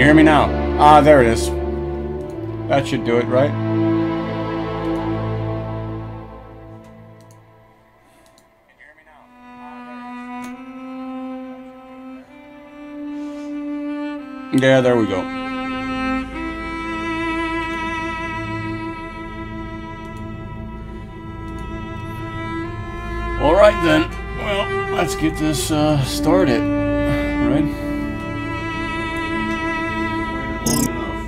hear me now? Ah, there it is. That should do it, right? Yeah, there we go. Alright then. Well, let's get this started. Right? Waited long enough.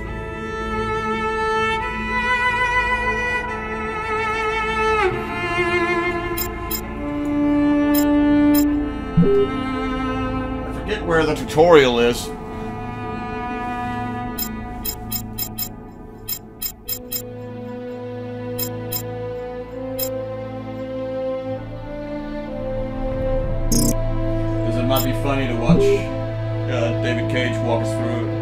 I forget where the tutorial is. It might be funny to watch David Cage walk us through it.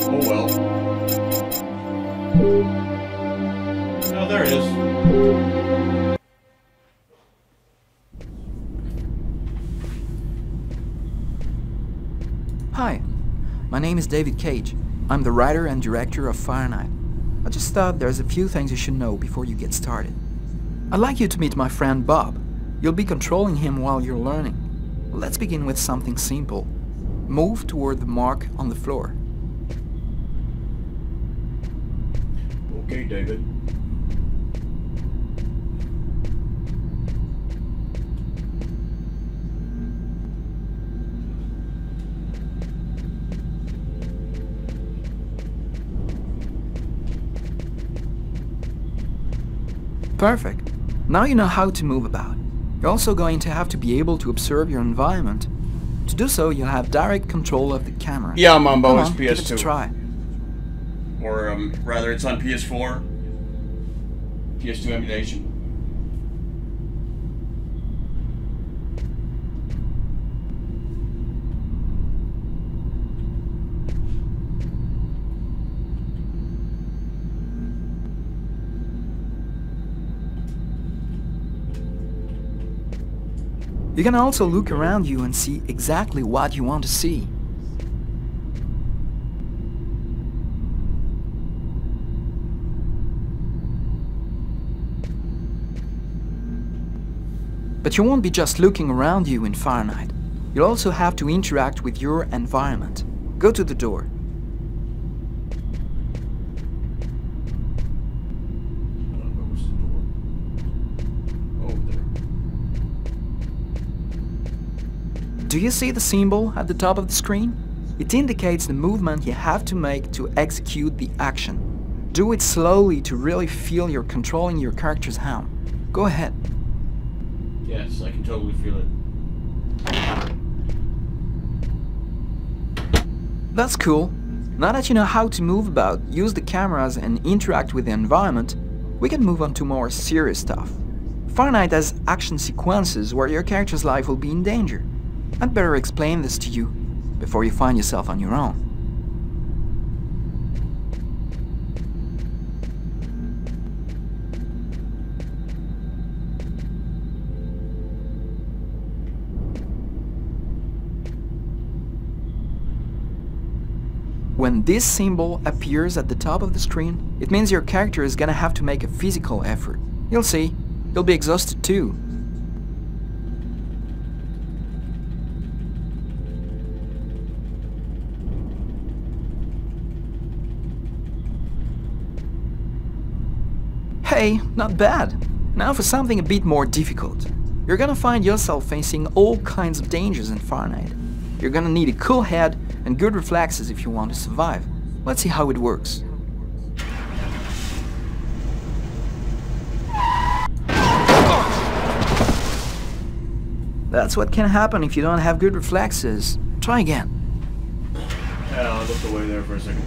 Oh well. Oh, there it is. Hi, my name is David Cage. I'm the writer and director of Fahrenheit. I just thought there's a few things you should know before you get started. I'd like you to meet my friend Bob. You'll be controlling him while you're learning. Let's begin with something simple. Move toward the mark on the floor. Okay, David. Perfect. Now you know how to move about. You're also going to have to be able to observe your environment. To do so, you'll have direct control of the camera. Yeah, Mumbo, it's Come on, PS2. give it a try. Or, rather, it's on PS4. PS2 emulation. You can also look around you and see exactly what you want to see. But you won't be just looking around you in Fahrenheit. You'll also have to interact with your environment. Go to the door. Do you see the symbol at the top of the screen? It indicates the movement you have to make to execute the action. Do it slowly to really feel you're controlling your character's hand. Go ahead. Yes, I can totally feel it. That's cool. Now that you know how to move about, use the cameras and interact with the environment, we can move on to more serious stuff. Fahrenheit has action sequences where your character's life will be in danger. I'd better explain this to you before you find yourself on your own. When this symbol appears at the top of the screen, it means your character is gonna have to make a physical effort. You'll see, you'll be exhausted too. Hey, not bad. Now for something a bit more difficult. You're gonna find yourself facing all kinds of dangers in Fahrenheit. You're gonna need a cool head and good reflexes if you want to survive. Let's see how it works. That's what can happen if you don't have good reflexes. Try again. Yeah, I looked away there for a second.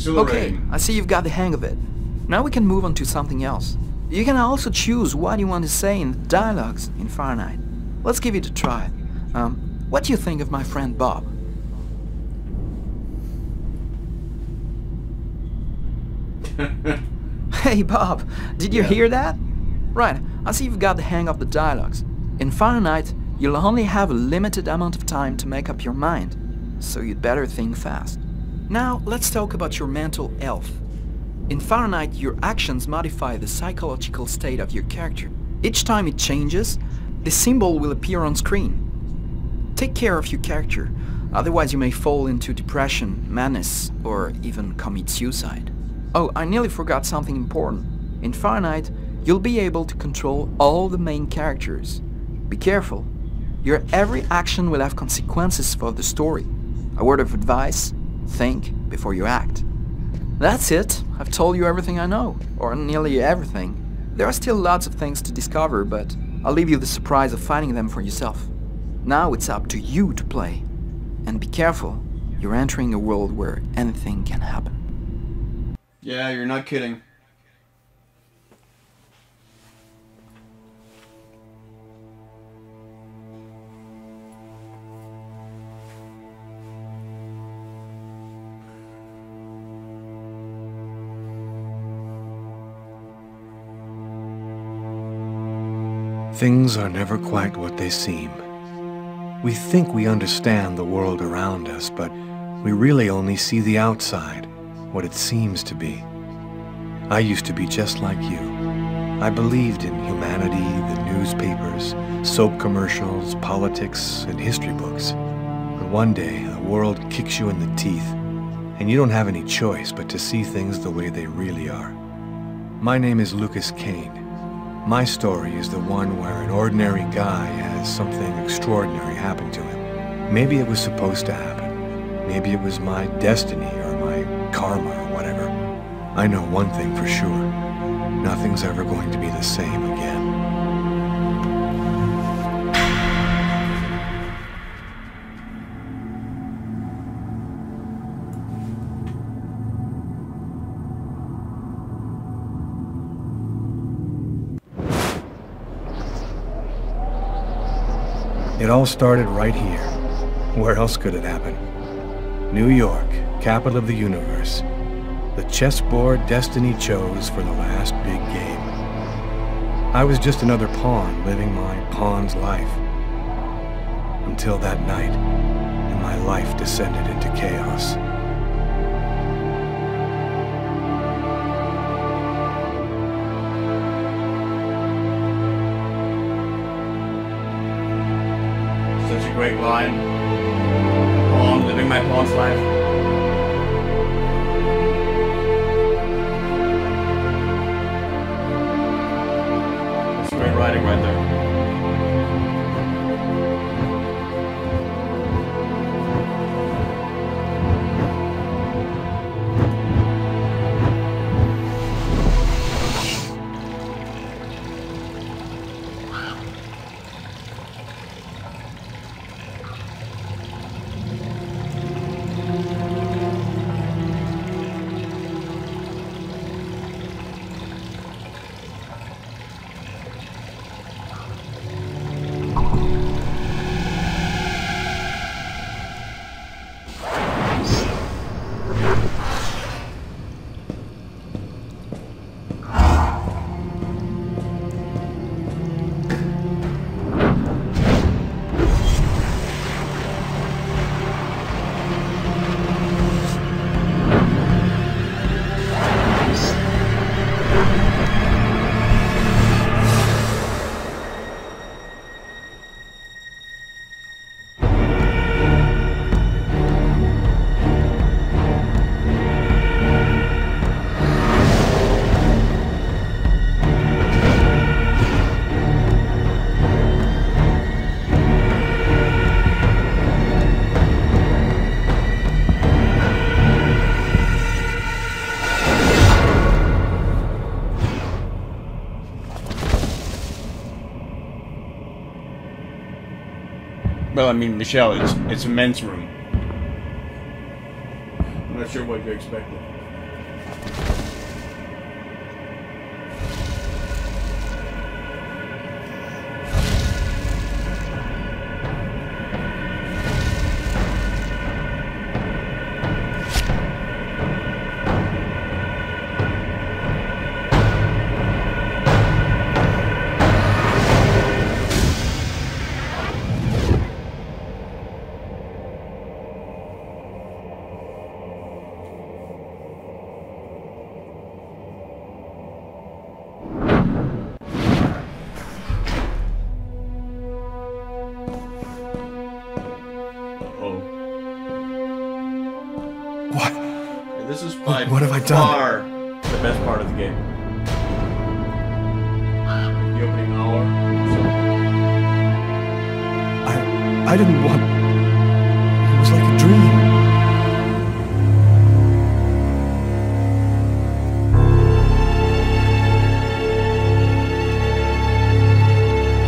Exhilarating. Okay, I see you've got the hang of it. Now we can move on to something else. You can also choose what you want to say in the dialogues in Fahrenheit. Let's give it a try. What do you think of my friend Bob? Hey Bob, did you hear that? Right, I see you've got the hang of the dialogues. In Fahrenheit, you'll only have a limited amount of time to make up your mind, so you'd better think fast. Now, let's talk about your mental health. In Fahrenheit, your actions modify the psychological state of your character. Each time it changes, the symbol will appear on screen. Take care of your character, otherwise you may fall into depression, madness, or even commit suicide. Oh, I nearly forgot something important. In Fahrenheit, you'll be able to control all the main characters. Be careful. Your every action will have consequences for the story. A word of advice, think before you act. That's it. I've told you everything I know, or nearly everything. There are still lots of things to discover, but I'll leave you the surprise of finding them for yourself. Now it's up to you to play. And be careful, you're entering a world where anything can happen. Yeah, you're not kidding. Things are never quite what they seem. We think we understand the world around us, but we really only see the outside, what it seems to be. I used to be just like you. I believed in humanity, the newspapers, soap commercials, politics, and history books. But one day, the world kicks you in the teeth, and you don't have any choice but to see things the way they really are. My name is Lucas Kane. My story is the one where an ordinary guy has something extraordinary happen to him. Maybe it was supposed to happen. Maybe it was my destiny or my karma or whatever. I know one thing for sure. Nothing's ever going to be the same again. It all started right here. Where else could it happen? New York, capital of the universe. The chessboard destiny chose for the last big game. I was just another pawn living my pawn's life. Until that night, and my life descended into chaos. Such a great line. Pawn, living my pawn's life. That's great writing right there. Well, I mean, Michelle, it's a men's room. I'm not sure what you expected. What? And this is by What have I done? far the best part of the game. The opening hour. I didn't want... It was like a dream.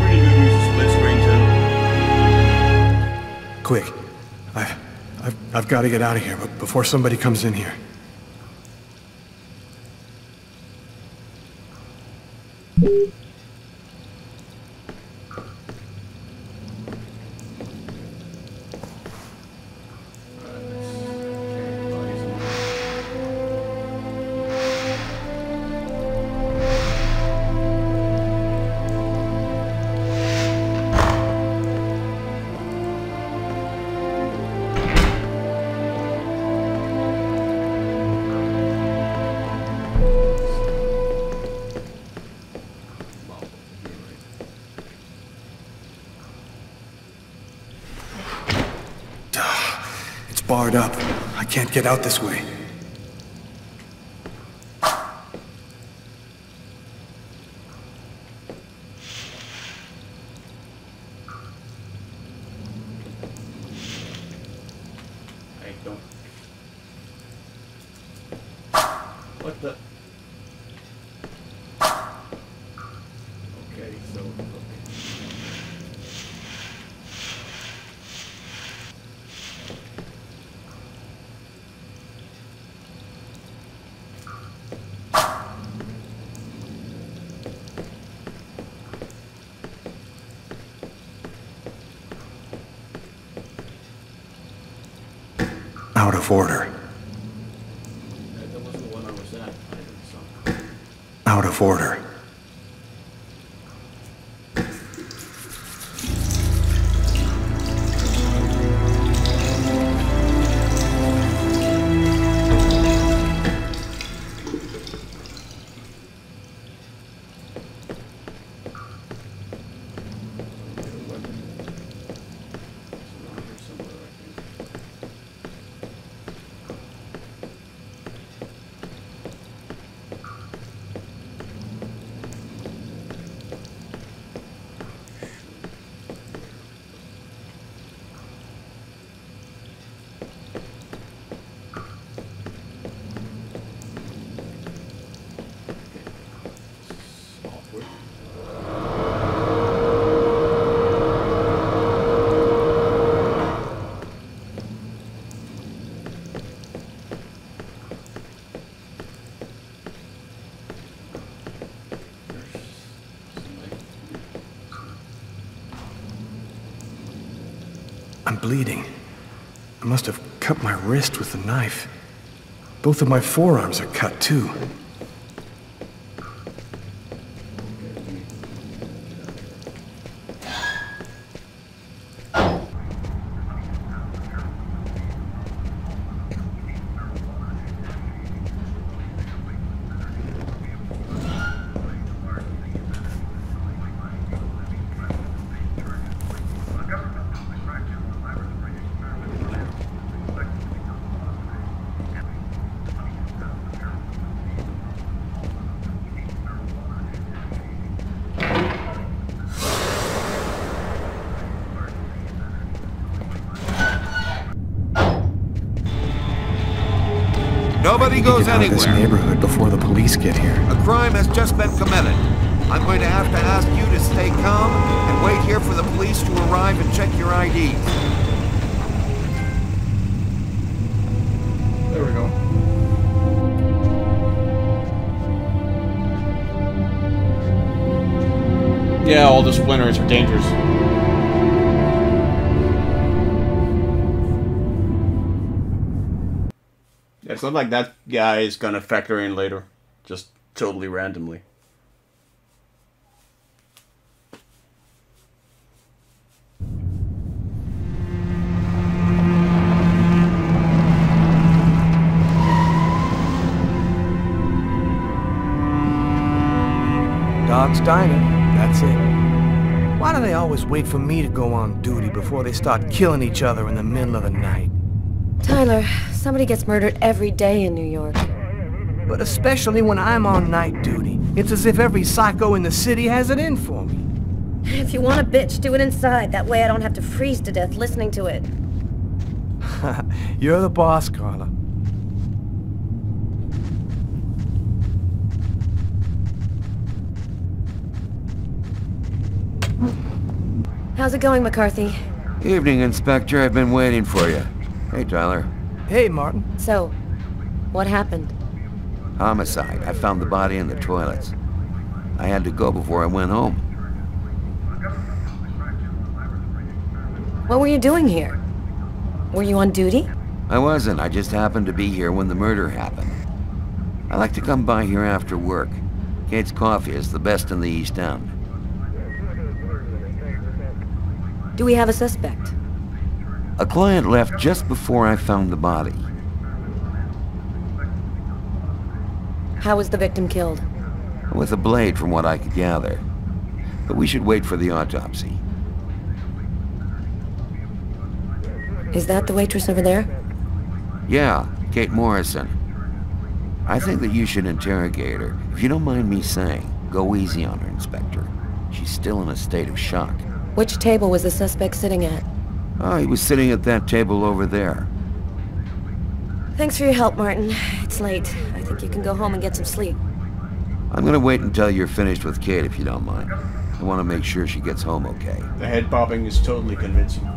Pretty good use of split screen too. Quick. I've got to get out of here, but before somebody comes in here. It's barred up. I can't get out this way. I don't. What the? Okay, so Out of order. that wasn't the one I was at. Out of order. I'm bleeding. I must have cut my wrist with the knife. Both of my forearms are cut, too. Nobody We need to goes get out of this anywhere. neighborhood before the police get here. A crime has just been committed. I'm going to have to ask you to stay calm and wait here for the police to arrive and check your IDs. there we go. Yeah, all the splinters are dangerous. Yeah, it's not like that guy is gonna factor in later. Just totally randomly. Dog's Diner, that's it. Why do they always wait for me to go on duty before they start killing each other in the middle of the night? Tyler, somebody gets murdered every day in New York. But especially when I'm on night duty. It's as if every psycho in the city has it in for me. If you want a bitch, do it inside. That way I don't have to freeze to death listening to it. You're the boss, Carla. How's it going, McCarthy? Evening, Inspector. I've been waiting for you. Hey, Tyler. Hey, Martin. So, what happened? Homicide. I found the body in the toilets. I had to go before I went home. What were you doing here? Were you on duty? I wasn't. I just happened to be here when the murder happened. I like to come by here after work. Kate's Coffee is the best in the East End. Do we have a suspect? A client left just before I found the body. How was the victim killed? With a blade, from what I could gather. But we should wait for the autopsy. Is that the waitress over there? Yeah, Kate Morrison. I think that you should interrogate her. If you don't mind me saying, go easy on her, Inspector. She's still in a state of shock. Which table was the suspect sitting at? Oh, he was sitting at that table over there. Thanks for your help, Martin. It's late. I think you can go home and get some sleep. I'm gonna wait until you're finished with Kate, if you don't mind. I want to make sure she gets home okay. The head popping is totally convincing.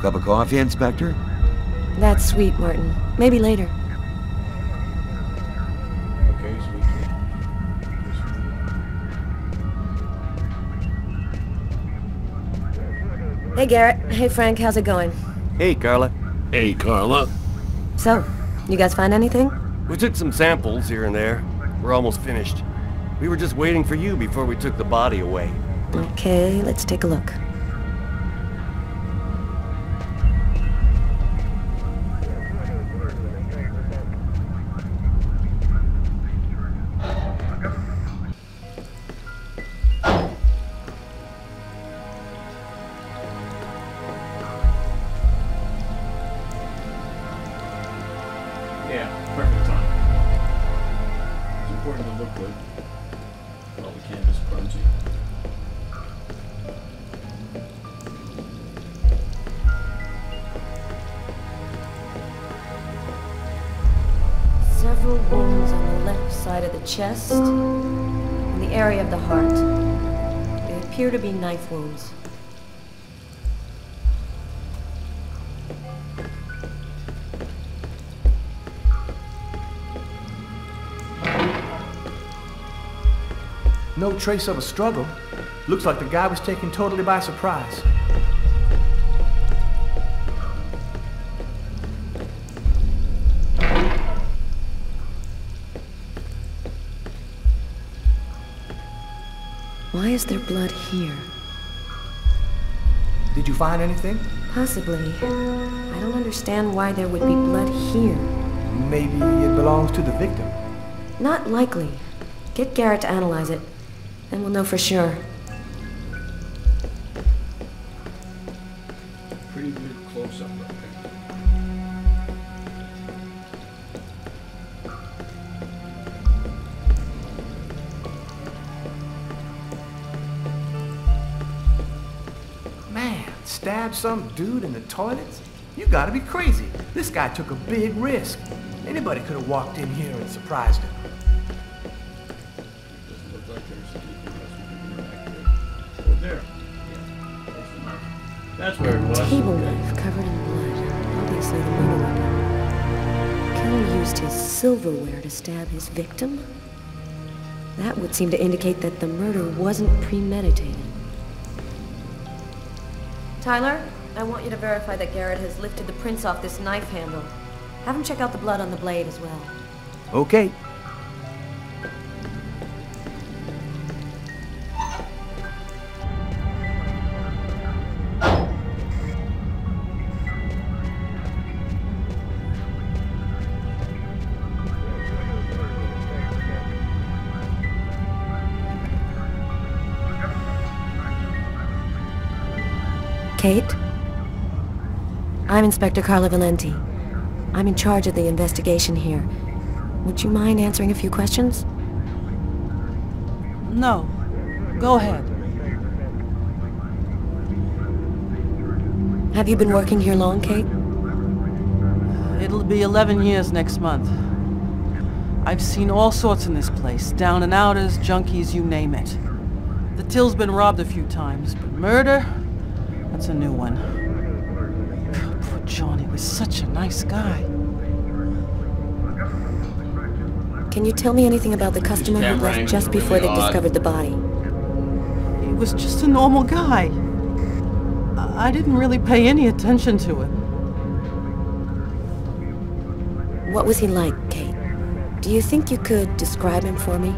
Cup of coffee, Inspector? That's sweet, Martin. Maybe later. Okay, so we can. Hey, Garrett. Hey, Frank. How's it going? Hey, Carla. Hey, Carla. So, you guys find anything? We took some samples here and there. We're almost finished. We were just waiting for you before we took the body away. Okay, let's take a look. Yeah, perfect time. It's important to look good. All the canvas crunchy. Several wounds on the left side of the chest and the area of the heart. They appear to be knife wounds. No trace of a struggle. Looks like the guy was taken totally by surprise. Why is there blood here? Did you find anything? Possibly. I don't understand why there would be blood here. Maybe it belongs to the victim. Not likely. Get Garrett to analyze it, then we'll know for sure. Pretty good close-up right there. Man, stabbed some dude in the toilets? You gotta be crazy. This guy took a big risk. Anybody could have walked in here and surprised him. Doesn't look like there's anything else we can interact with. Oh, there. Yeah, there's the knife. That's where it was. Table knife covered in blood. Obviously the murder weapon. Killer used his silverware to stab his victim? That would seem to indicate that the murder wasn't premeditated. Tyler, I want you to verify that Garrett has lifted the prints off this knife handle. Have him check out the blood on the blade as well. Okay. Kate? I'm Inspector Carla Valenti. I'm in charge of the investigation here. Would you mind answering a few questions? No. Go ahead. Have you been working here long, Kate? It'll be 11 years next month. I've seen all sorts in this place. Down and outers, junkies, you name it. The till's been robbed a few times, but murder? That's a new one. Poor Johnny was such a nice guy. Can you tell me anything about the customer who left just before they discovered the body? He was just a normal guy. I didn't really pay any attention to him. What was he like, Kate? Do you think you could describe him for me?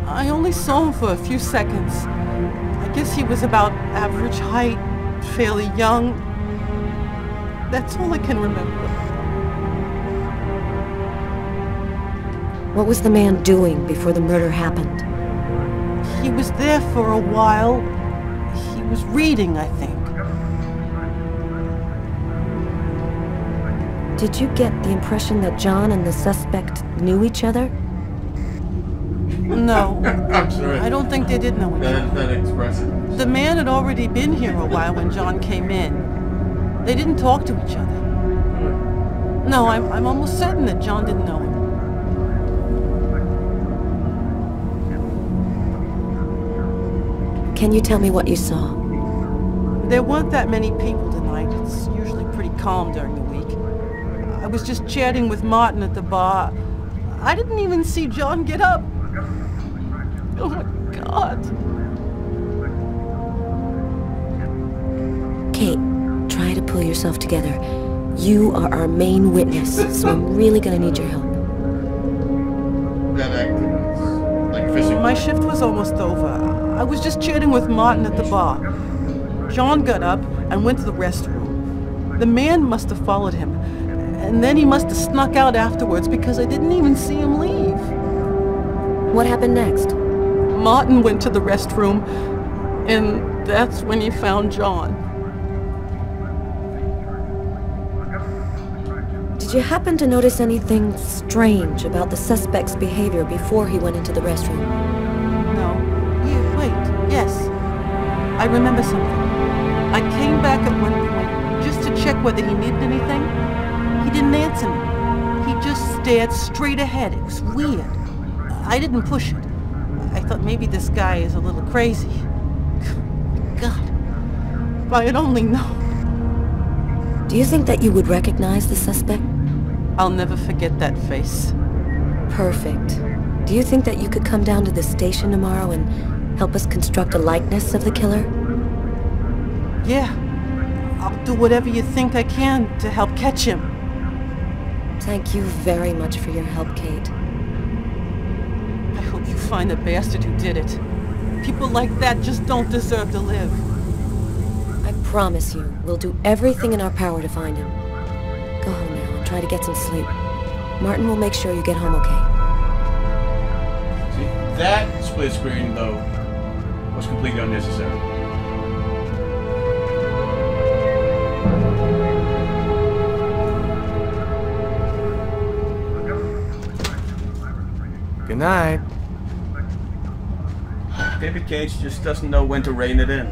I only saw him for a few seconds. I guess he was about average height, fairly young. That's all I can remember. What was the man doing before the murder happened? He was there for a while. He was reading, I think. Did you get the impression that John and the suspect knew each other? No. I'm sorry. I don't think they did know each other. That expressive. The man had already been here a while when John came in. They didn't talk to each other. No, I'm almost certain that John didn't know him. Can you tell me what you saw? There weren't that many people tonight. It's usually pretty calm during the week. I was just chatting with Martin at the bar. I didn't even see John get up. Oh my God. Kate, try to pull yourself together. You are our main witness, so I'm really gonna need your help. That acting like fishing. My shift was almost over. I was just chatting with Martin at the bar. John got up and went to the restroom. The man must have followed him, and then he must have snuck out afterwards because I didn't even see him leave. What happened next? Martin went to the restroom, and that's when he found John. Did you happen to notice anything strange about the suspect's behavior before he went into the restroom? No. Wait. Yes. I remember something. I came back at one point just to check whether he needed anything. He didn't answer me. He just stared straight ahead. It was weird. I didn't push it. I thought maybe this guy is a little crazy. God. If I had only known. Do you think that you would recognize the suspect? I'll never forget that face. Perfect. Do you think that you could come down to the station tomorrow and help us construct a likeness of the killer? Yeah. I'll do whatever you think I can to help catch him. Thank you very much for your help, Kate. I hope you find the bastard who did it. People like that just don't deserve to live. I promise you, we'll do everything in our power to find him. Go home now and try to get some sleep. Martin will make sure you get home okay. See, that split screen, though, was completely unnecessary. Good night. David Cage just doesn't know when to rein it in.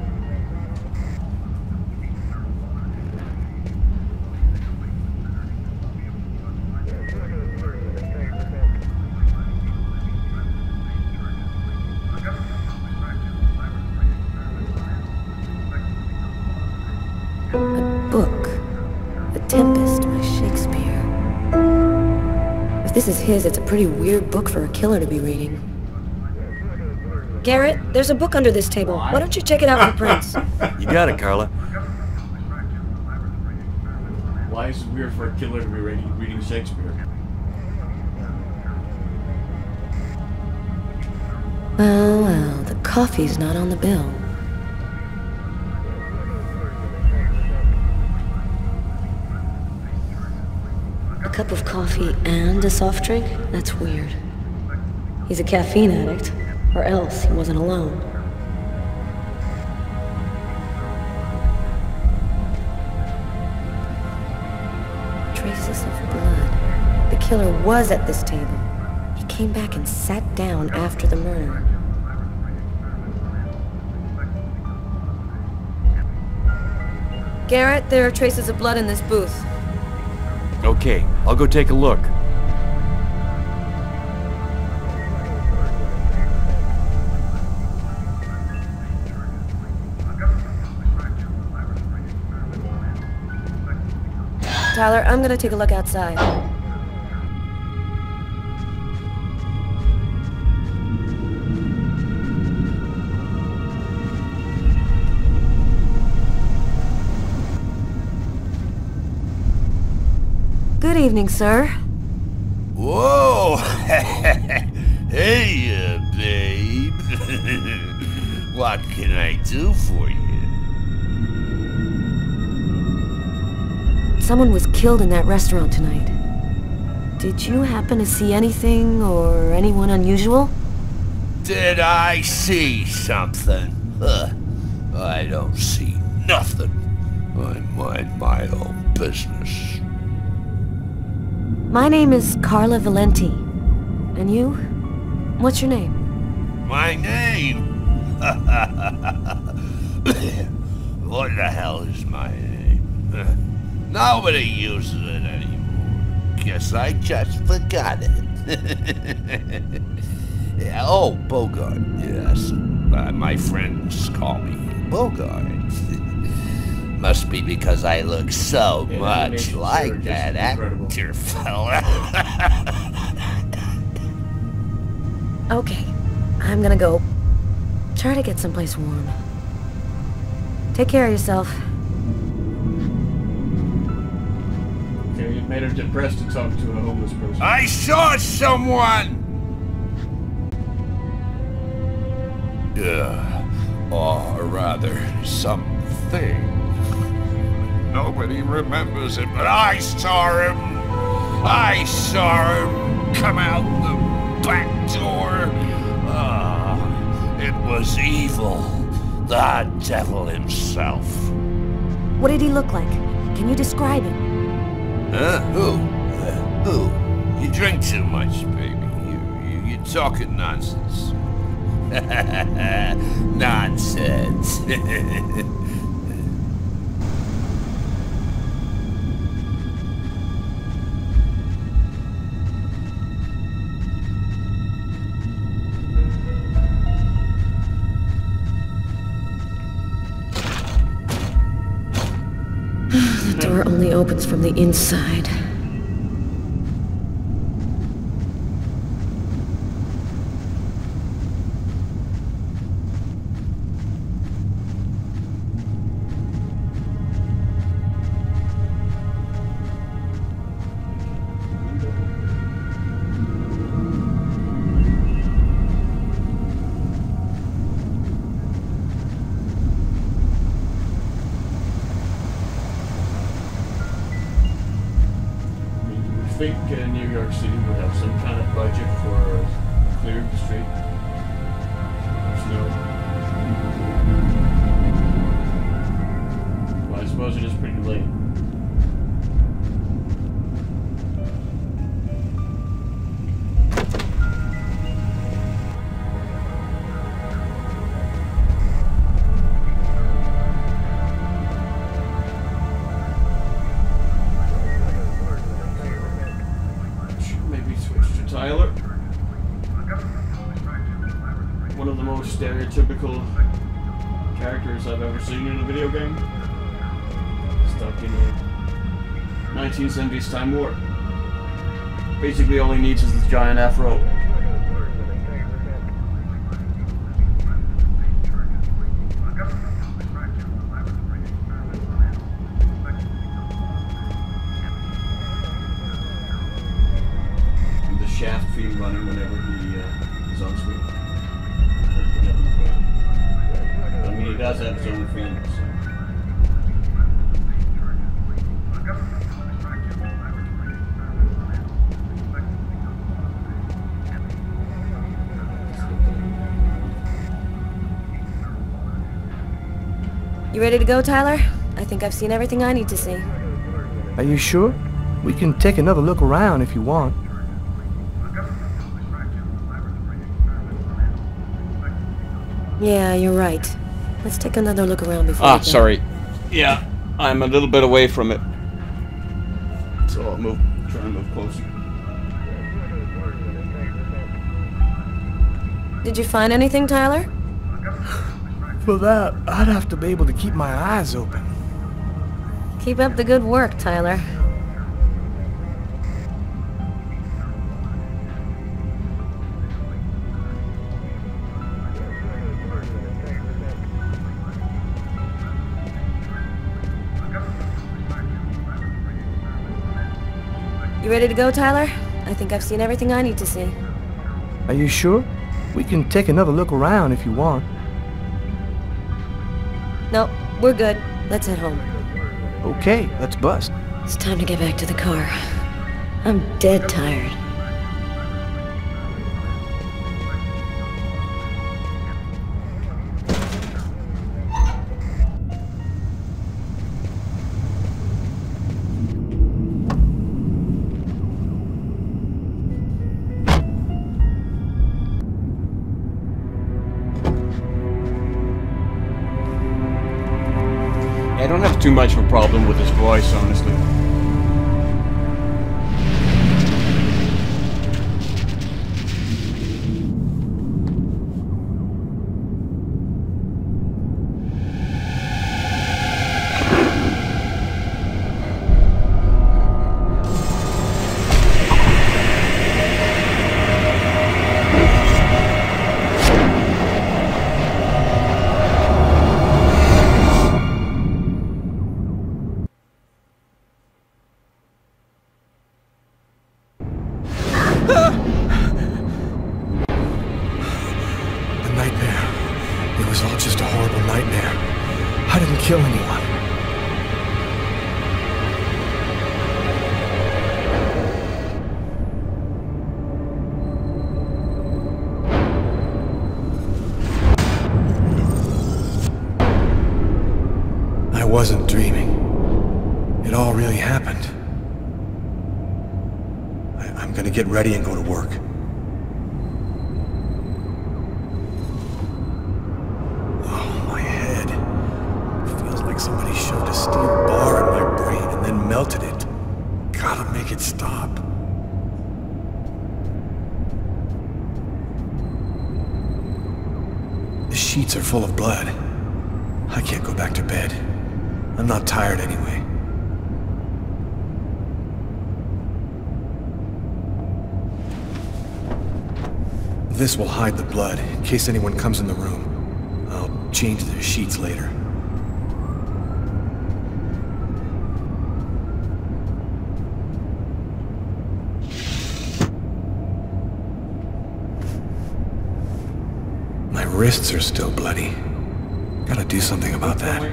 A book. The Tempest by Shakespeare. If this is his, it's a pretty weird book for a killer to be reading. Garrett, there's a book under this table. Why don't you check it out for prints? You got it, Carla. Why is it weird for a killer to be reading Shakespeare? Well, the coffee's not on the bill. A cup of coffee and a soft drink? That's weird. He's a caffeine addict, or else he wasn't alone. Traces of blood. The killer was at this table. He came back and sat down after the murder. Garrett, there are traces of blood in this booth. Okay, I'll go take a look. Tyler, I'm gonna take a look outside. Good evening, sir. Whoa! Hey, babe. What can I do for you? Someone was killed in that restaurant tonight. Did you happen to see anything or anyone unusual? Did I see something? I don't see nothing. I mind my own business. My name is Carla Valenti. And you? What's your name? My name? What the hell is my name? Nobody uses it anymore. Guess I just forgot it. Oh, Bogart, yes. My friends call me Bogart. Must be because I look so much like that actor fella. Okay, I'm gonna go. Try to get someplace warm. Take care of yourself. Okay, you made her depressed to talk to a homeless person. I saw someone! Or rather, something. Nobody remembers it, but I saw him! I saw him come out the back door! It was evil. The devil himself. What did he look like? Can you describe him? Who? You drink too much, baby. You're talking nonsense. Nonsense. The door only opens from the inside. I think New York City would have some kind of budget for clearing the street. Snow. Well, I suppose it is pretty late. Tyler. One of the most stereotypical characters I've ever seen in a video game. Stuck in a 1970s Time Warp. Basically all he needs is this giant afro. Shaft theme running whenever he is on screen. I mean, he does have his own theme, so. You ready to go, Tyler? I think I've seen everything I need to see. Are you sure? We can take another look around if you want. Yeah, you're right. Let's take another look around before we go. Sorry. Yeah, I'm a little bit away from it. So I'll try and move closer. Did you find anything, Tyler? For that, I'd have to be able to keep my eyes open. Keep up the good work, Tyler. You ready to go, Tyler? I think I've seen everything I need to see. Are you sure? We can take another look around if you want. No, we're good. Let's head home. Okay, let's bust. It's time to get back to the car. I'm dead tired. I don't have too much of a problem with his voice, honestly. Kill anyone. I wasn't dreaming. It all really happened. I'm gonna get ready and go to work. Somebody shoved a steel bar in my brain and then melted it. Gotta make it stop. The sheets are full of blood. I can't go back to bed. I'm not tired anyway. This will hide the blood in case anyone comes in the room. I'll change the sheets later. My wrists are still bloody. Gotta do something about that.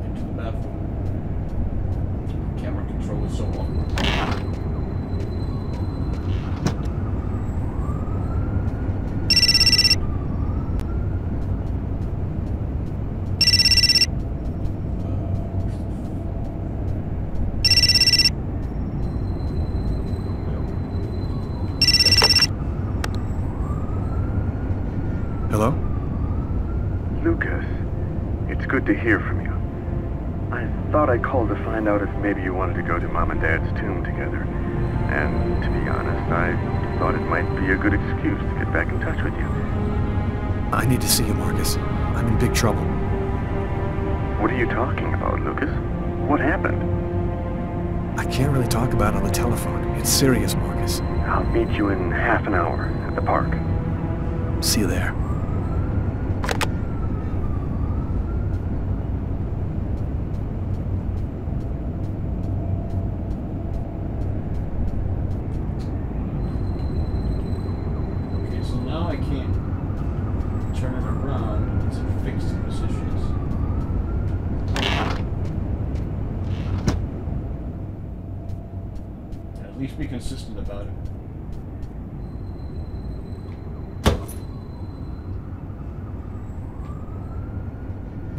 Into the bathroom. Camera control is so awkward. Hello? Lucas, it's good to hear from you. I thought I called to find out if maybe you wanted to go to Mom and Dad's tomb together. And to be honest, I thought it might be a good excuse to get back in touch with you. I need to see you, Marcus. I'm in big trouble. What are you talking about, Lucas? What happened? I can't really talk about it on the telephone. It's serious, Marcus. I'll meet you in half an hour at the park. See you there. Okay, so now I can't turn it around. It's in fixed positions. At least be consistent about it.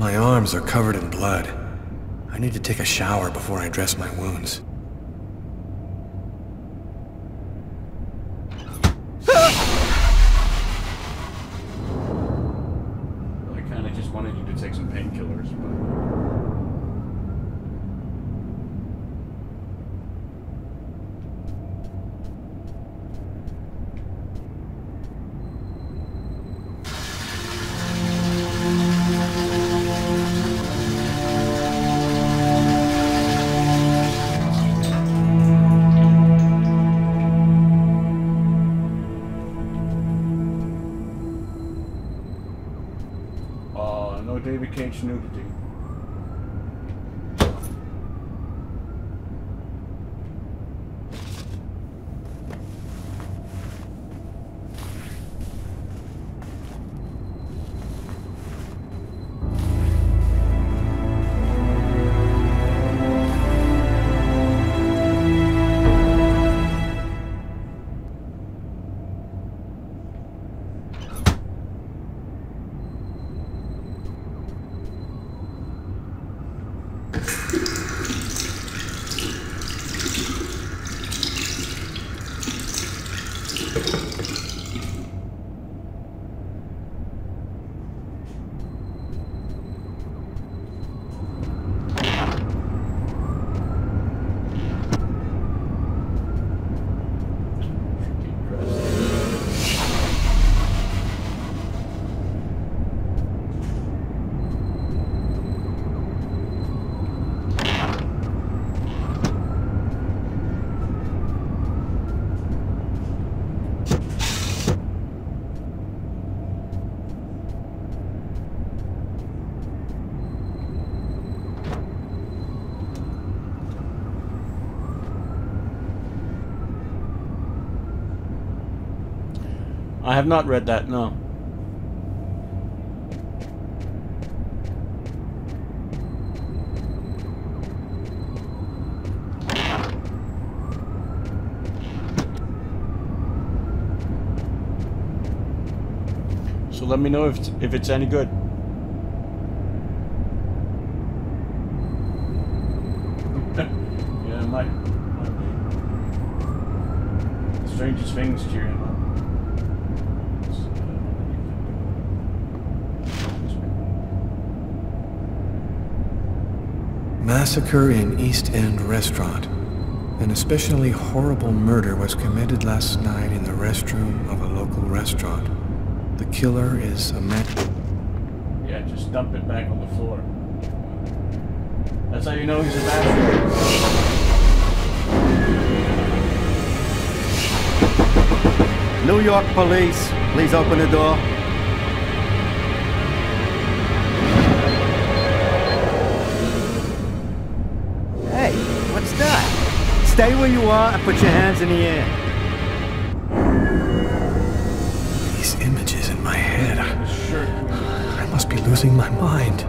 My arms are covered in blood. I need to take a shower before I dress my wounds. I kinda just wanted you to take some painkillers, but... no David Cage nudity. I have not read that, no. So let me know if it's any good. Yeah, it might be. The strangest things cheer him up. Massacre in East End restaurant. An especially horrible murder was committed last night in the restroom of a local restaurant. The killer is a man. Yeah, just dump it back on the floor. That's how you know he's a bastard. New York police, please open the door. Hey, what's that? Stay where you are and put your hands in the air. These images in my head. I must be losing my mind.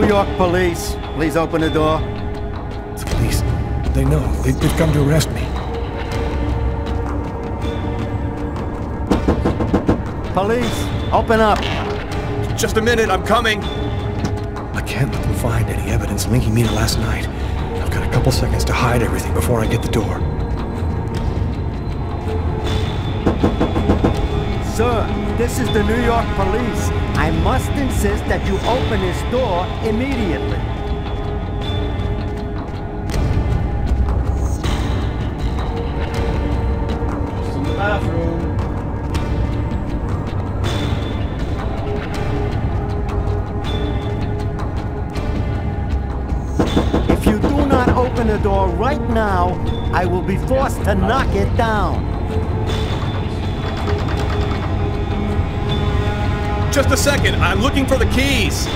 New York police. Please open the door. The police. They know. They've come to arrest me. Police, open up. Just a minute, I'm coming. I can't let them find any evidence linking me to last night. I've got a couple seconds to hide everything before I get the door. Sir, this is the New York police. I must insist that you open this door immediately. Just in the bathroom. If you do not open the door right now, I will be forced to knock it down. Just a second, I'm looking for the keys.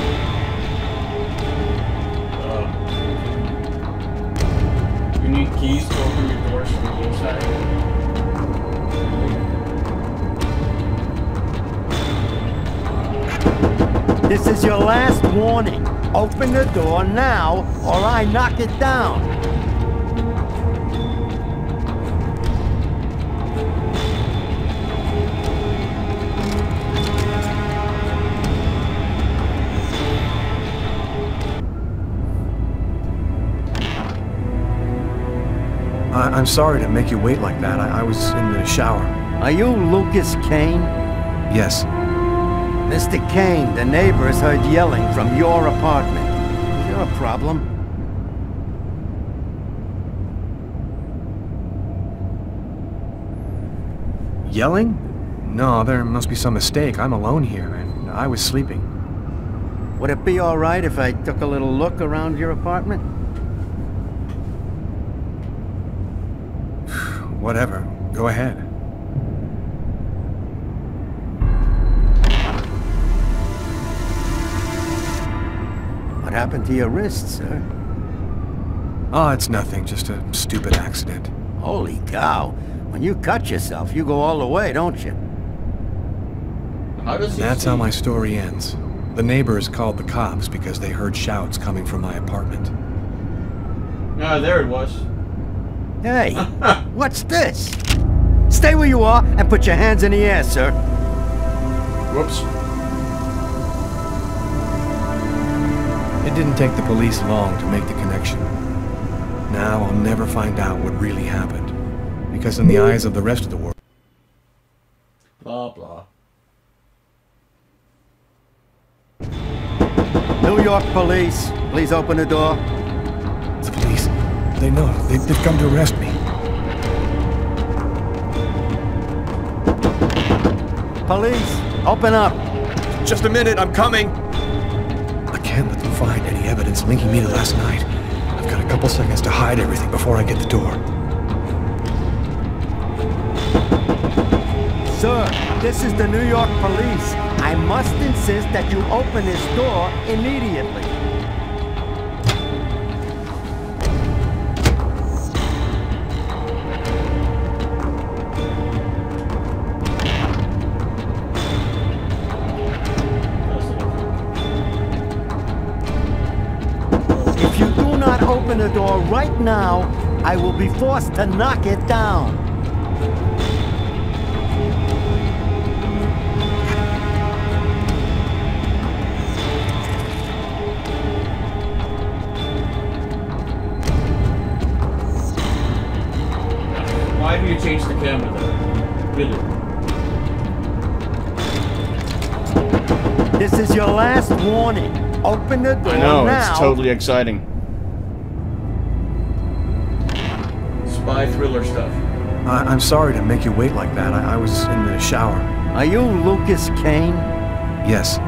You need keys to open your doors from the inside. This is your last warning. Open the door now, or I knock it down. I'm sorry to make you wait like that. I was in the shower. Are you Lucas Kane? Yes. Mr. Kane, the neighbors heard yelling from your apartment. Is there a problem? Yelling? No, there must be some mistake. I'm alone here, and I was sleeping. Would it be all right if I took a little look around your apartment? Whatever. Go ahead. What happened to your wrist, sir? Oh, it's nothing. Just a stupid accident. Holy cow. When you cut yourself, you go all the way, don't you? How does he That's see? how my story ends. The neighbors called the cops because they heard shouts coming from my apartment. Ah, there it was. Hey, what's this? Stay where you are and put your hands in the air, sir. Whoops. It didn't take the police long to make the connection. Now I'll never find out what really happened. Because in the eyes of the rest of the world... Blah, blah. New York police, please open the door. The police. They know. They've come to arrest me. Police, open up. Just a minute, I'm coming. I can't let them find any evidence linking me to last night. I've got a couple seconds to hide everything before I get the door. Sir, this is the New York police. I must insist that you open this door immediately. If you do not open the door right now, I will be forced to knock it down. Why do you change the camera there? Really? This is your last warning. Open the door I know, now. it's totally exciting. Spy thriller stuff. I'm sorry to make you wait like that. I was in the shower. Are you Lucas Kane? Yes.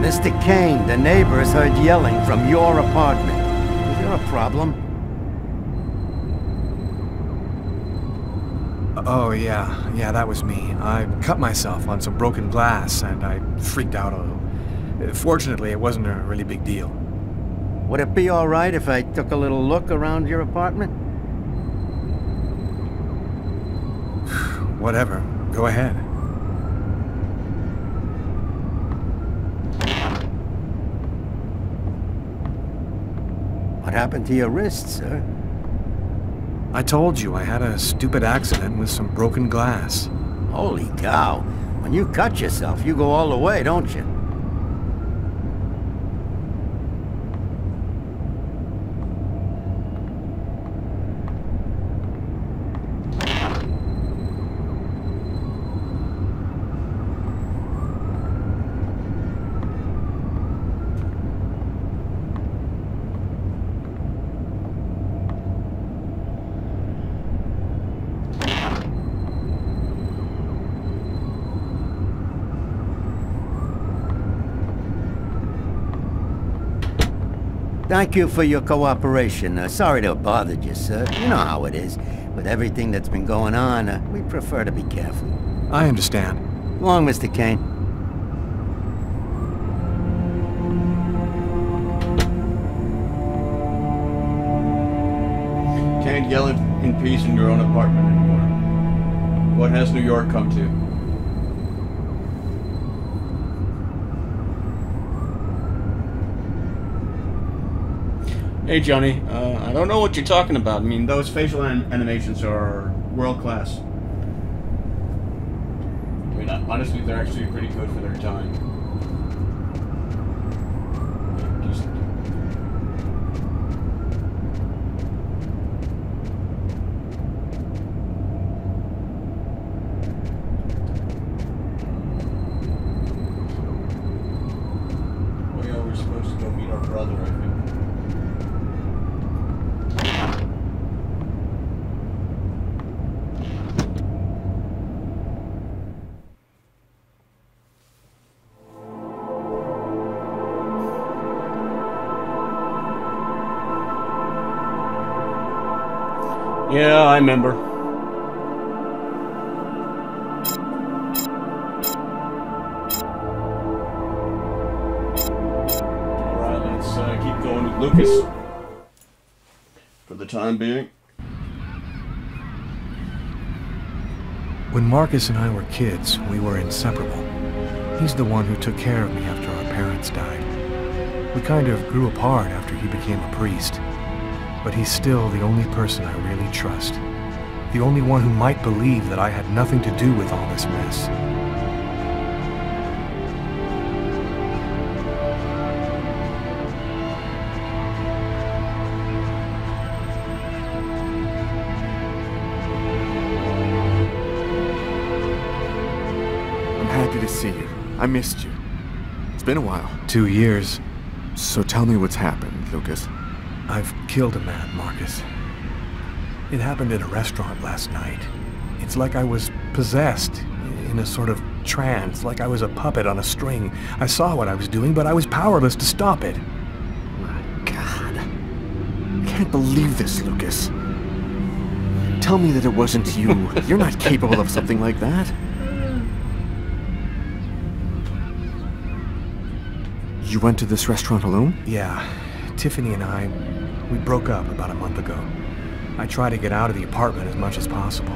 Mr. Kane, the neighbors heard yelling from your apartment. Is there a problem? Oh, yeah. Yeah, that was me. I cut myself on some broken glass, and I freaked out a little. Fortunately, it wasn't a really big deal. Would it be all right if I took a little look around your apartment? Whatever. Go ahead. What happened to your wrist, sir? I told you I had a stupid accident with some broken glass. Holy cow. When you cut yourself, you go all the way, don't you? Thank you for your cooperation. Sorry to have bothered you, sir. You know how it is. With everything that's been going on, we prefer to be careful. I understand. Long, Mr. Kane. Can't yell in peace in your own apartment anymore. What has New York come to? Hey Johnny, I don't know what you're talking about. I mean, those facial animations are world-class. I mean, honestly, they're actually pretty good for their time. Oh yeah, we're supposed to go meet our brother, I think. Yeah, I remember. Alright, let's keep going with Lucas. For the time being. When Marcus and I were kids, we were inseparable. He's the one who took care of me after our parents died. We kind of grew apart after he became a priest. But he's still the only person I really trust. The only one who might believe that I had nothing to do with all this mess. I'm happy to see you. I missed you. It's been a while. 2 years. So tell me what's happened, Lucas. I've killed a man, Marcus. It happened at a restaurant last night. It's like I was possessed, in a sort of trance, like I was a puppet on a string. I saw what I was doing, but I was powerless to stop it. My God. I can't believe this, Lucas. Tell me that it wasn't you. You're not capable of something like that. You went to this restaurant alone? Yeah. Tiffany and I, we broke up about a month ago. I try to get out of the apartment as much as possible.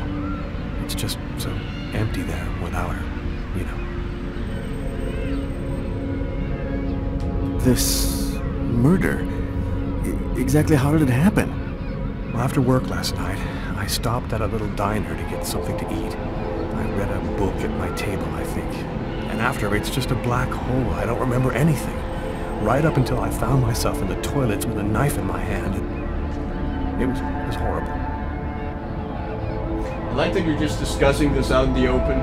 It's just so empty there without her, you know. This murder, exactly how did it happen? Well, after work last night, I stopped at a little diner to get something to eat. I read a book at my table, I think. And after, it's just a black hole. I don't remember anything. Right up until I found myself in the toilets with a knife in my hand. It was horrible. I like that you're just discussing this out in the open.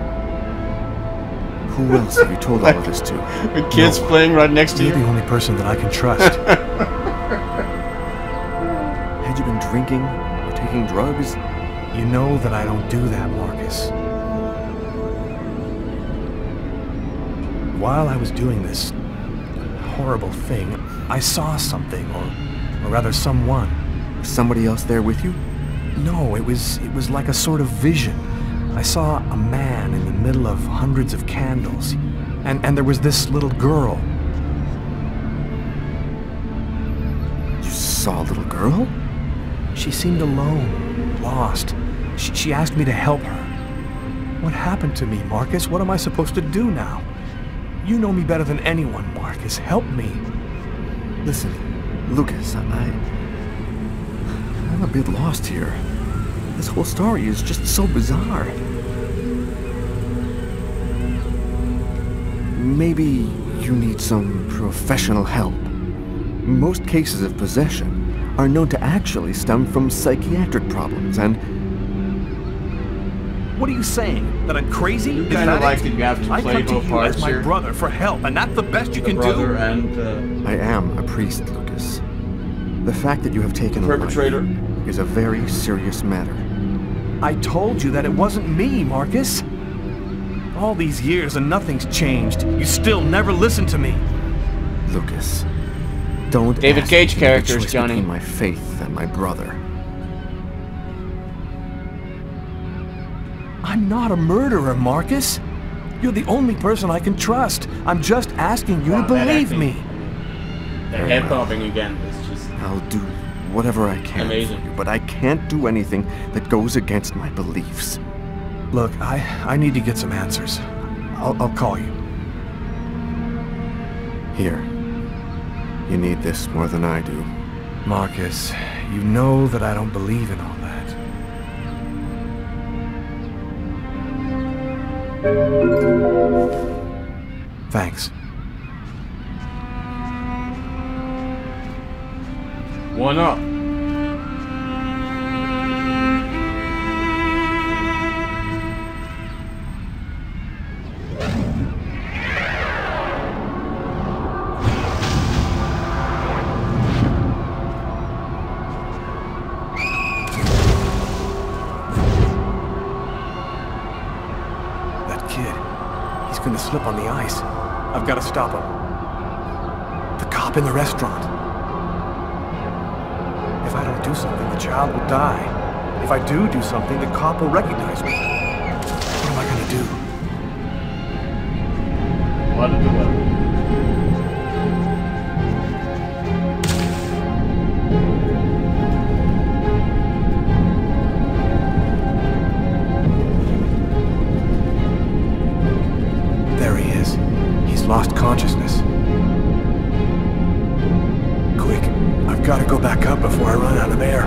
Who else have you told all of this to? The kids playing right next to you. You're the only person that I can trust. Had you been drinking or taking drugs? You know that I don't do that, Marcus. While I was doing this horrible thing, I saw something, or rather someone. Somebody else there with you? No, it was like a sort of vision. I saw a man in the middle of hundreds of candles, and there was this little girl. You saw a little girl? She seemed alone, lost. She asked me to help her. What happened to me, Marcus? What am I supposed to do now? You know me better than anyone, Marcus. Help me. Listen, Lucas, I'm a bit lost here. This whole story is just so bizarre. Maybe you need some professional help. Most cases of possession are known to actually stem from psychiatric problems, and... What are you saying? That I'm crazy? You kind of like that you have to I play come to both you parts as my here. brother for help, and that's the best you can Brother do? and I am a priest, Lucas. The fact that you have taken a perpetrator. life is a very serious matter. I told you that it wasn't me, Marcus. All these years and nothing's changed. You still never listen to me. Lucas, don't David ask Cage me the characters, choice Johnny. between my faith and my brother. I'm not a murderer, Marcus. You're the only person I can trust. I'm just asking you to believe me. The head bobbing again is just I'll do whatever I can amazing. for you, but I can't do anything that goes against my beliefs. Look, I need to get some answers. I'll call you. Here. You need this more than I do. Marcus, you know that I don't believe in all that. Thanks. One up. That kid, he's gonna slip on the ice. I've got to stop him. The cop in the restaurant. If I don't do something, the child will die. If I do something, the cop will recognize me. What am I gonna do? What did the weather? There he is. He's lost consciousness. Quick, I've got to go back up before I run out of air.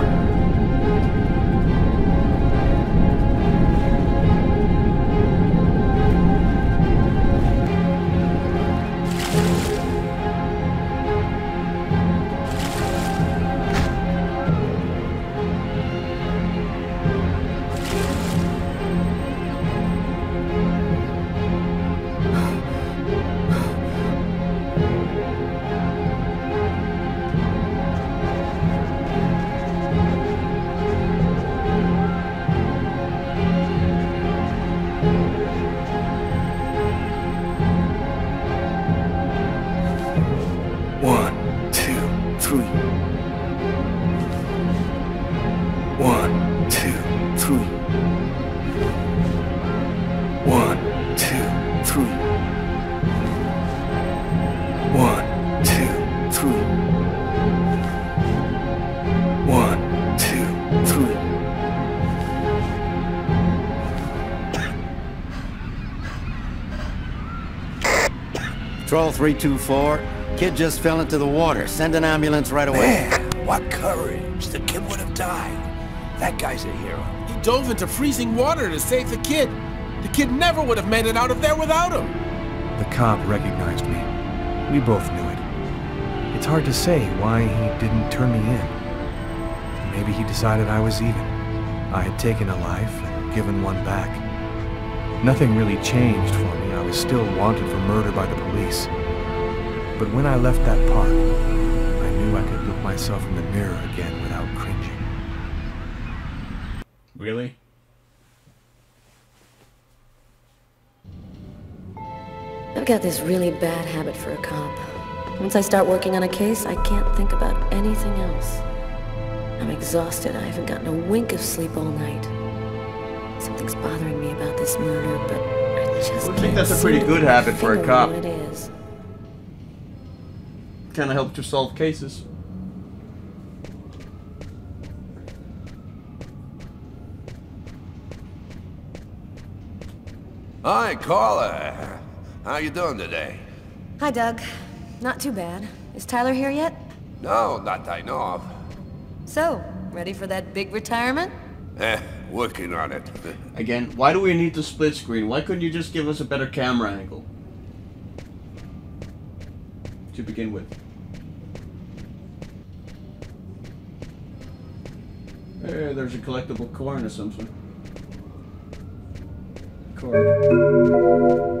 Patrol 324. Kid just fell into the water. Send an ambulance right away. Man, what courage. The kid would have died. That guy's a hero. He dove into freezing water to save the kid. The kid never would have made it out of there without him. The cop recognized me. We both knew it. It's hard to say why he didn't turn me in. Maybe he decided I was even. I had taken a life and given one back. Nothing really changed for me. I was still wanted for murder by the police. But when I left that park, I knew I could look myself in the mirror again without cringing. Really? I've got this really bad habit for a cop. Once I start working on a case, I can't think about anything else. I'm exhausted. I haven't gotten a wink of sleep all night. Something's bothering me about this murder, but I just I think that's a pretty good habit for a cop. What it is. Kind of help to solve cases. Hi, Carla. How you doing today? Hi, Doug. Not too bad. Is Tyler here yet? No, not that I know of. So, Ready for that big retirement? Working on it. Again, why do we need the split screen? Why couldn't you just give us a better camera angle? To begin with. Hey, there's a collectible coin or something. Coin.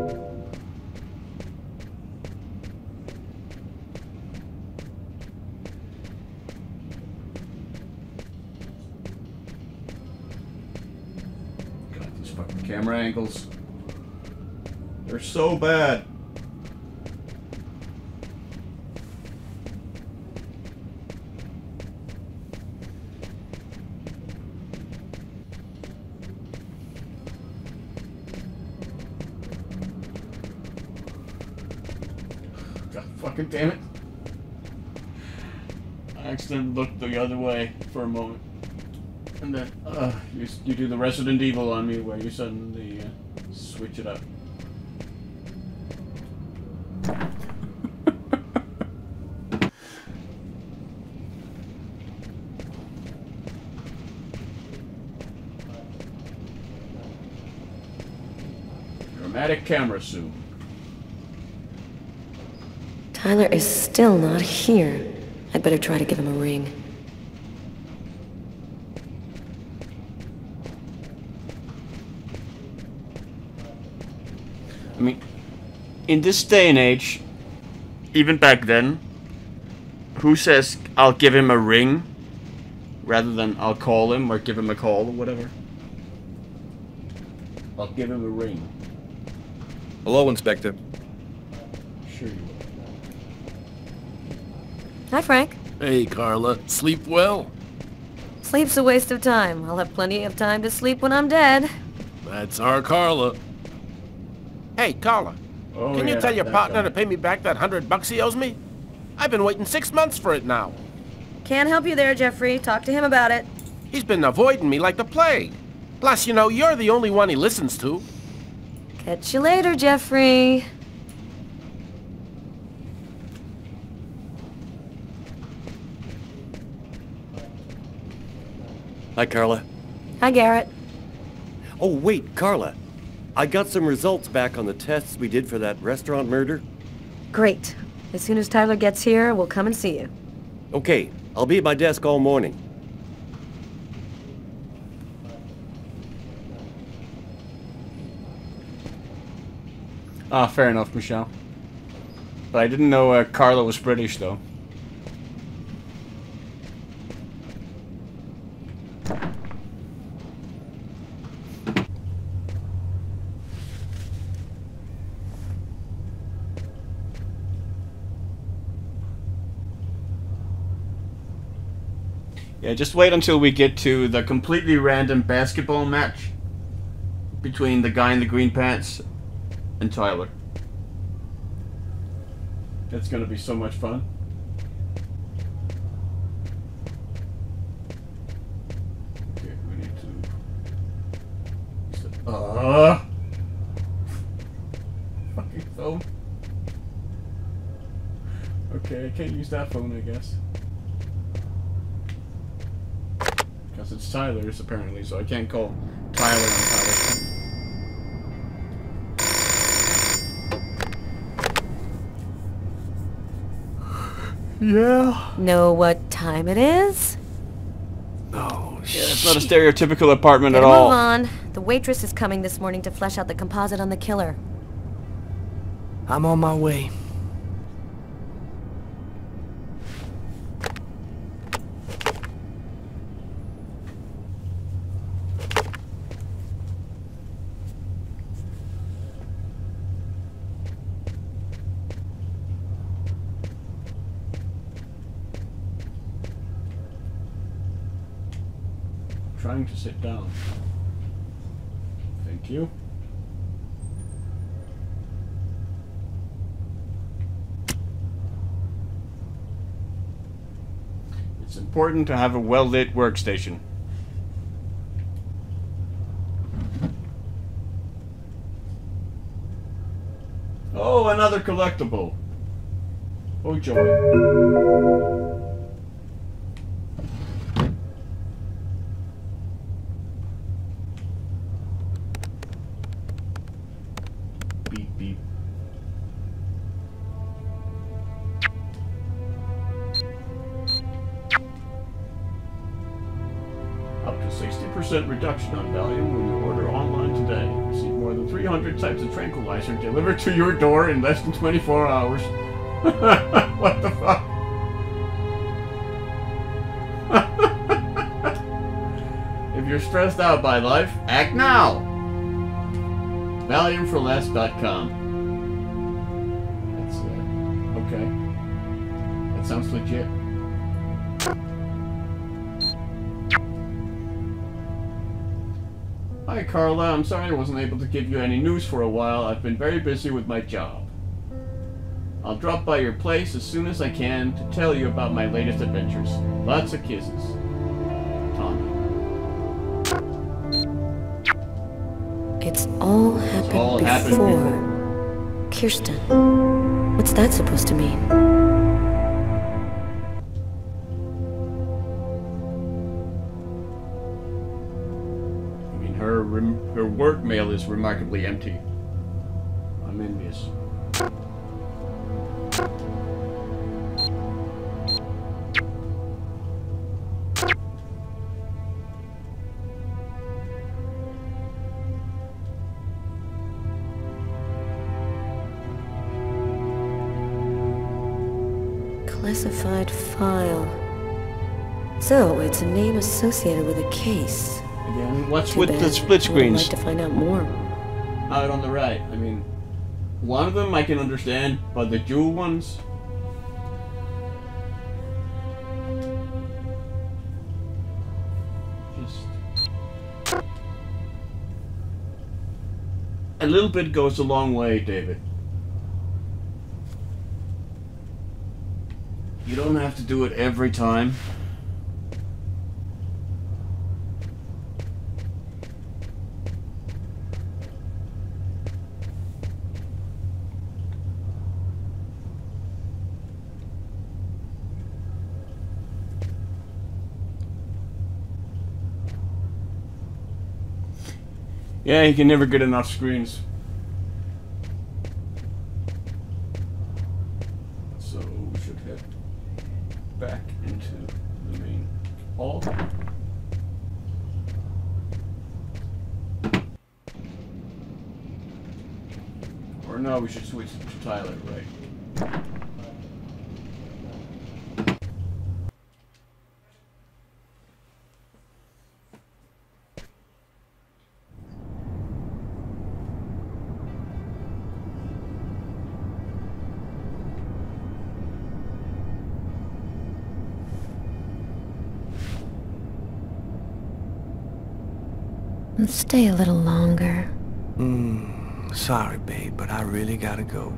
Camera angles. They're so bad. God fucking damn it. I accidentally looked the other way for a moment. And then, you do the Resident Evil on me where you suddenly switch it up. Dramatic camera zoom. Tyler is still not here. I'd better try to give him a ring. I mean, in this day and age, even back then, who says I'll give him a ring rather than I'll call him or give him a call or whatever? I'll give him a ring. Hello, Inspector. Sure you will. Hi, Frank. Hey, Carla. Sleep well? Sleep's a waste of time. I'll have plenty of time to sleep when I'm dead. That's our Carla. Hey, Carla. Can you tell your partner to pay me back that $100 he owes me? I've been waiting 6 months for it now. Can't help you there, Jeffrey. Talk to him about it. He's been avoiding me like the plague. Plus, you know, you're the only one he listens to. Catch you later, Jeffrey. Hi, Carla. Hi, Garrett. Oh, wait, Carla. I got some results back on the tests we did for that restaurant murder. Great. As soon as Tyler gets here, we'll come and see you. Okay, I'll be at my desk all morning. Ah, fair enough, Michelle. But I didn't know Carla was British, though. Yeah, just wait until we get to the completely random basketball match between the guy in the green pants and Tyler. That's gonna be so much fun. Okay, we need to... fucking phone. Okay, I can't use that phone, I guess. Because it's Tyler's, apparently, so I can't call Tyler on Tyler's phone. Yeah. Know what time it is? Oh, shit. Yeah, it's not a stereotypical apartment at Move all. on. The waitress is coming this morning to flesh out the composite on the killer. I'm on my way. Trying to sit down. Thank you. It's important to have a well-lit workstation. Oh, another collectible. Oh, joy. to 60% reduction on Valium when you order online today. Receive more than 300 types of tranquilizer delivered to your door in less than 24 hours. What the fuck? If you're stressed out by life, act now! ValiumForLess.com. That's, okay. That sounds legit. Hi Carla, I'm sorry I wasn't able to give you any news for a while. I've been very busy with my job. I'll drop by your place as soon as I can to tell you about my latest adventures. Lots of kisses. Tommy. It's all happened before. Kirsten. What's that supposed to mean? Her work mail is remarkably empty. I'm envious. Classified file. So, it's a name associated with a case. Again, what's with the split screens? I'd like to find out more. Out on the right. I mean, one of them I can understand, but the dual ones... just... a little bit goes a long way, David. You don't have to do it every time. Yeah, you can never get enough screens. So we should head back into the main hall. Or no, we should switch to Tyler, right? Stay a little longer. Sorry, babe, but I really gotta go.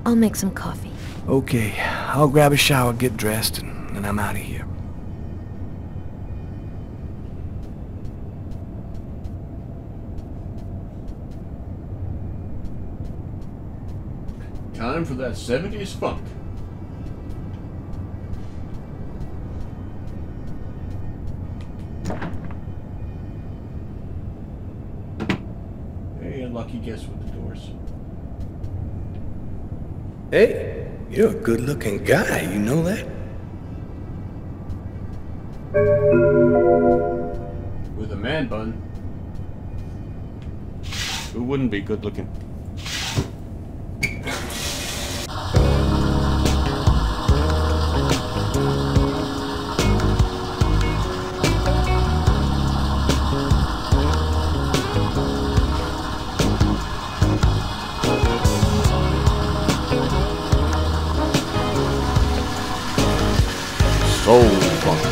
I'll make some coffee. Okay, I'll grab a shower, get dressed, and I'm out of here. Time for that 70s funk. Lucky guess with the doors. Hey, you're a good-looking guy, you know that? With a man bun. Who wouldn't be good looking? Soul funk.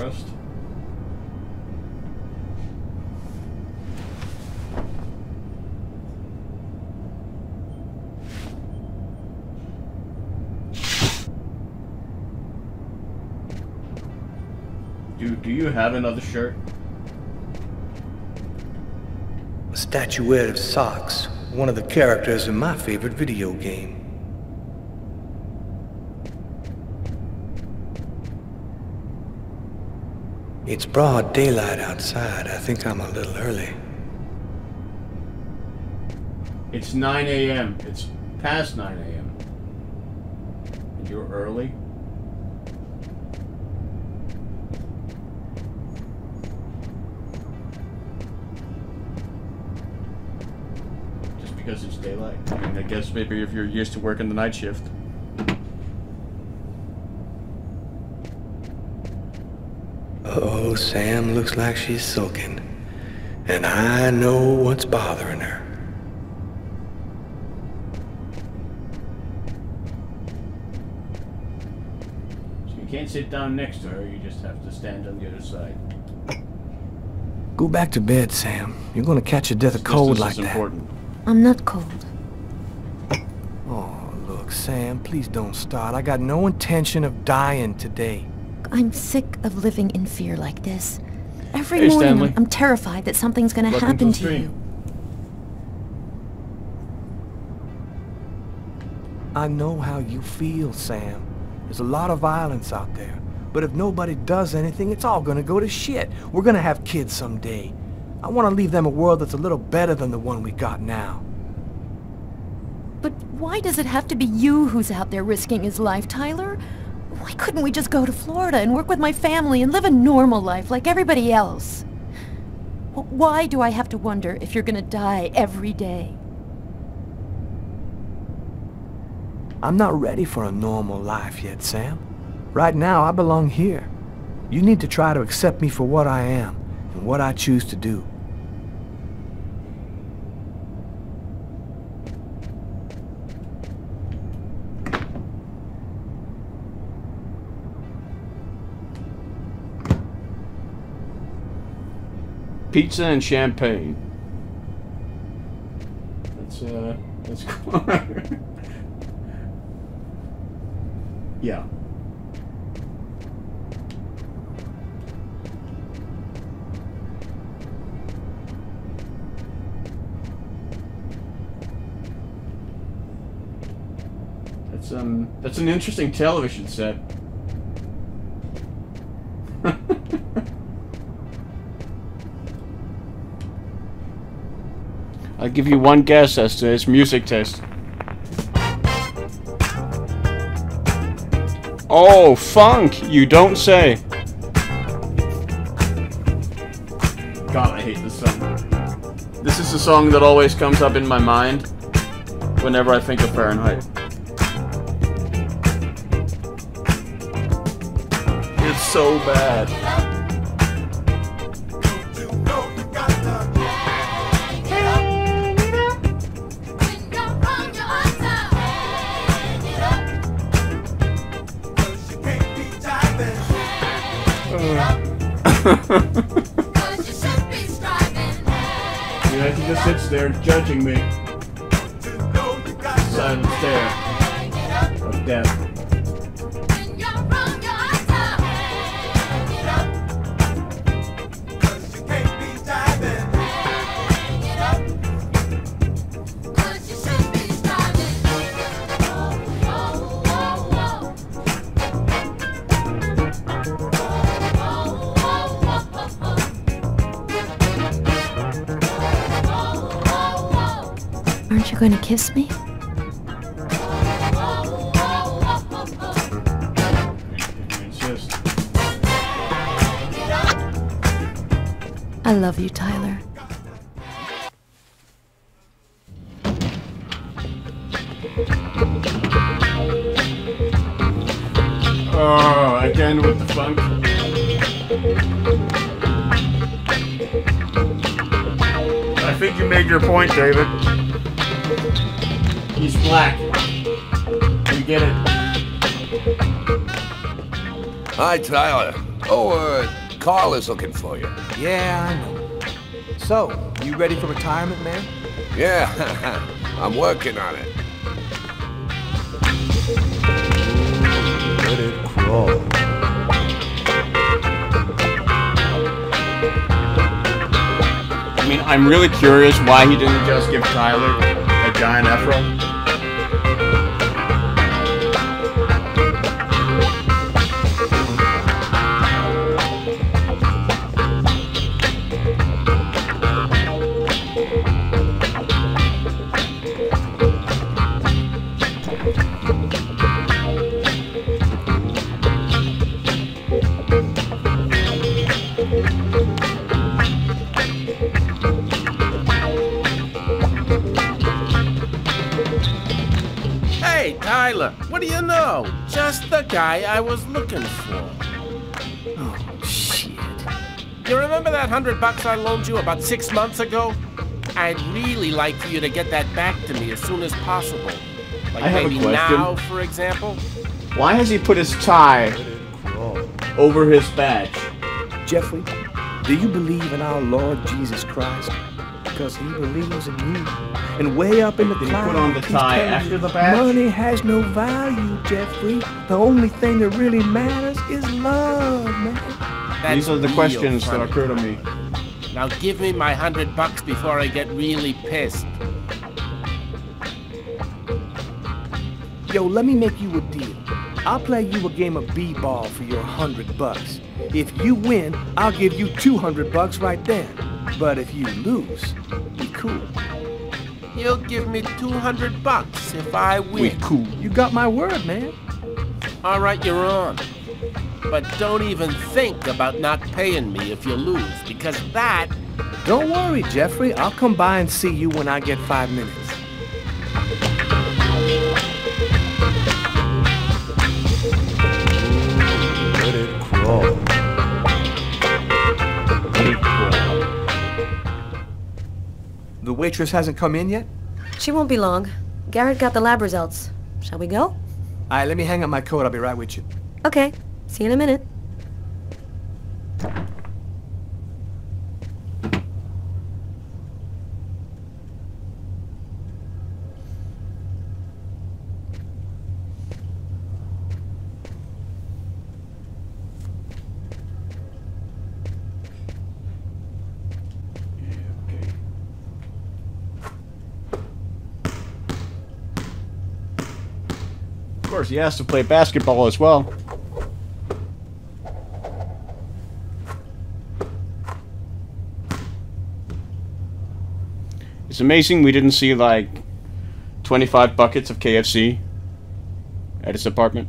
Rust. Do you have another shirt? A statuette of Socks, one of the characters in my favorite video game. It's broad daylight outside. I think I'm a little early. It's 9 a.m. It's past 9 a.m. And you're early? Just because it's daylight. I mean, I guess maybe if you're used to working the night shift. Uh-oh, Sam looks like she's sulking. And I know what's bothering her. So you can't sit down next to her, you just have to stand on the other side. Go back to bed, Sam. You're gonna catch a death of cold like that. Important. I'm not cold. Oh, look, Sam, please don't start. I got no intention of dying today. I'm sick of living in fear like this. Every Hey, morning Stanley. I'm terrified that something's gonna Welcome happen to to the you. stream. I know how you feel, Sam. There's a lot of violence out there. But if nobody does anything, it's all gonna go to shit. We're gonna have kids someday. I want to leave them a world that's a little better than the one we got now. But why does it have to be you who's out there risking his life, Tyler? Why couldn't we just go to Florida and work with my family and live a normal life like everybody else? Why do I have to wonder if you're gonna die every day? I'm not ready for a normal life yet, Sam. Right now, I belong here. You need to try to accept me for what I am and what I choose to do. Pizza and champagne. That's cool. Yeah. That's an interesting television set. I'll give you one guess as to its music taste. Oh, funk! You don't say. God, I hate this song. This is the song that always comes up in my mind whenever I think of Fahrenheit. It's so bad. Yeah, he just sits there judging me. Silent stare of death. Aren't you going to kiss me? I love you, Tyler. Oh, again with the funk. I think you made your point, David. He's black. We get it. Hi, Tyler. Oh, Carl is looking for you. Yeah, I know. So, you ready for retirement, man? Yeah, I'm working on it. Let it crawl. I mean, I'm really curious why he didn't just give Tyler a giant afro. you know? Just the guy I was looking for. Oh, shit. You remember that $100 I loaned you about 6 months ago? I'd really like for you to get that back to me as soon as possible. Like I have a maybe question. now, for example? Why has he put his tie over his badge? Jeffrey, do you believe in our Lord Jesus Christ? Because he believes in you. And way up in the Did clouds, he put on the he's tie telling after you, the badge? money has no value, Jeffrey. The only thing that really matters is love, man. That's These are the real questions funny. that occur to me. Now give me my $100 before I get really pissed. Yo, let me make you a deal. I'll play you a game of b-ball for your $100. If you win, I'll give you $200 right then. But if you lose, we cool. You'll give me $200 if I win. We cool. You got my word, man. All right, you're on. But don't even think about not paying me if you lose, because that... Don't worry, Jeffrey. I'll come by and see you when I get 5 minutes. Let it crawl. The waitress hasn't come in yet? She won't be long. Garrett got the lab results. Shall we go? All right, let me hang up my coat. I'll be right with you. Okay. See you in a minute. Of course, he has to play basketball as well. It's amazing we didn't see like 25 buckets of KFC at his apartment.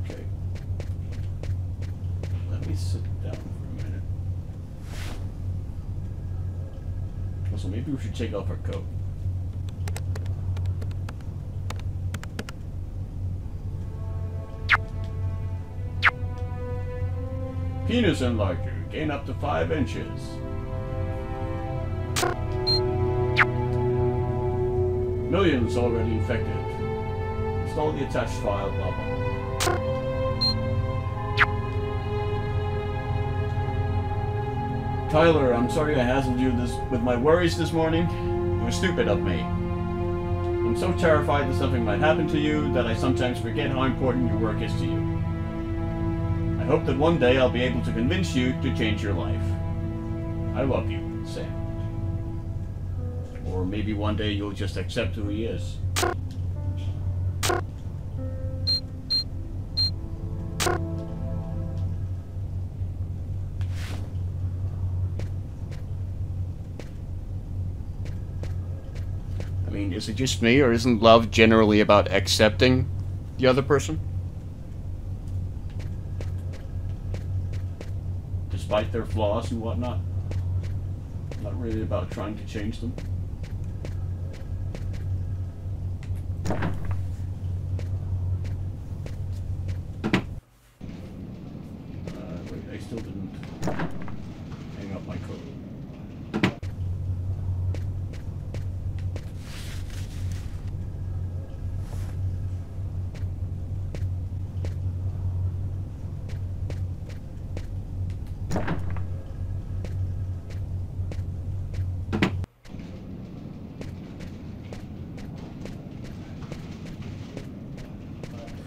Okay. Let me sit down for a minute. Also, maybe we should take off our coat. Penis enlarger. Gain up to 5 inches. Millions already infected. Install the attached file, blah blah. Tyler, I'm sorry I hassled you with my worries this morning. It was stupid of me. I'm so terrified that something might happen to you that I sometimes forget how important your work is to you. I hope that one day I'll be able to convince you to change your life. I love you, Sam. Or maybe one day you'll just accept who he is. I mean, is it just me, or isn't love generally about accepting the other person? Despite their flaws and whatnot. Not really about trying to change them. Wait, I still didn't hang up my coat.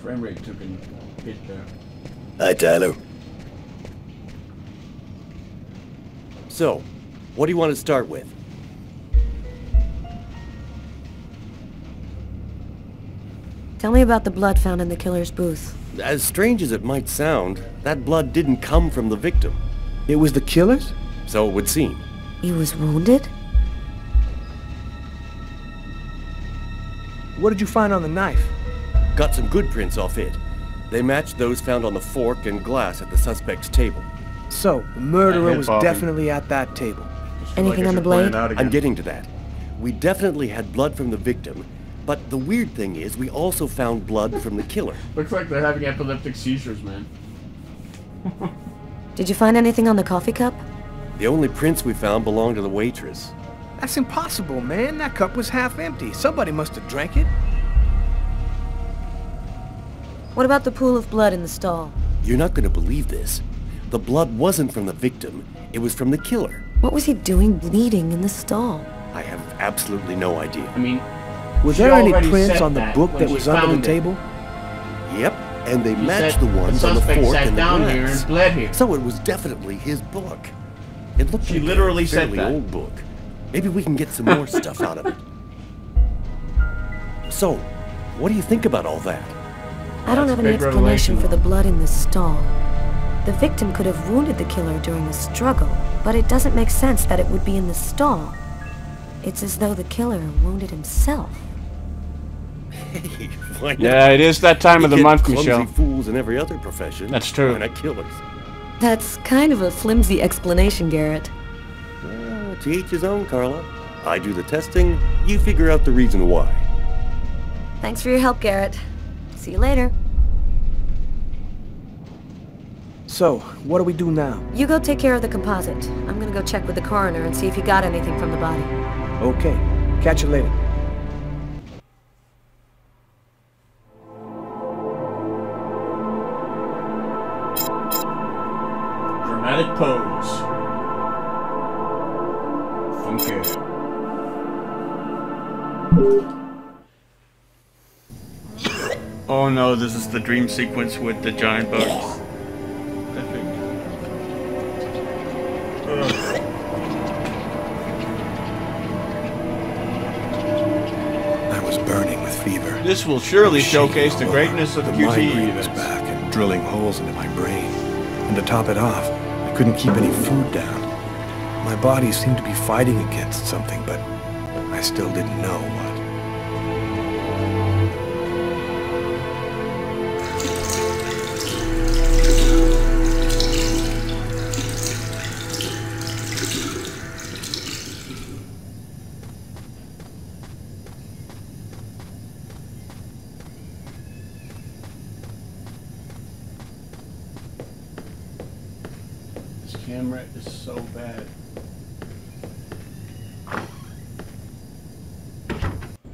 Frame rate took a hit there. Hi, Tyler. So, what do you want to start with? Tell me about the blood found in the killer's booth. As strange as it might sound, that blood didn't come from the victim. It was the killer's? So it would seem. He was wounded? What did you find on the knife? Got some good prints off it. They matched those found on the fork and glass at the suspect's table. So, the murderer was Bobby. definitely at that table. Anything on the blade? I'm getting to that. We definitely had blood from the victim, but the weird thing is we also found blood from the killer. Looks like they're having epileptic seizures, man. Did you find anything on the coffee cup? The only prints we found belonged to the waitress. That's impossible, man. That cup was half empty. Somebody must have drank it. What about the pool of blood in the stall? You're not going to believe this. The blood wasn't from the victim, it was from the killer. What was he doing bleeding in the stall? I have absolutely no idea. I mean, Was she there any already prints said on the that book when that she was under found the it. table? Yep, and they He matched said the ones the on the suspect fork sat and the down glass. here and bled here. So it was definitely his book. It looked She like literally a said fairly that. old book. Maybe we can get some more stuff out of it. So, what do you think about all that? I don't have any big explanation revelation. for the blood in the stall. The victim could have wounded the killer during a struggle, but it doesn't make sense that it would be in the stall. It's as though the killer wounded himself. Hey, why not? Yeah, it is that time of the You get month, clumsy Michelle. fools in every other profession. That's true. Why not killers? That's kind of a flimsy explanation, Garrett. Well, to each his own, Carla. I do the testing, you figure out the reason why. Thanks for your help, Garrett. See you later. So, what do we do now? You go take care of the composite. I'm gonna go check with the coroner and see if he got anything from the body. Okay. Catch you later. Dramatic pose. Funky. Oh no, this is the dream sequence with the giant bugs. Epic. I was burning with fever. This will surely showcase the greatness of the QTE migraine was units. back and drilling holes into my brain. And to top it off, I couldn't keep any food down. My body seemed to be fighting against something, but I still didn't know what. This camera is so bad.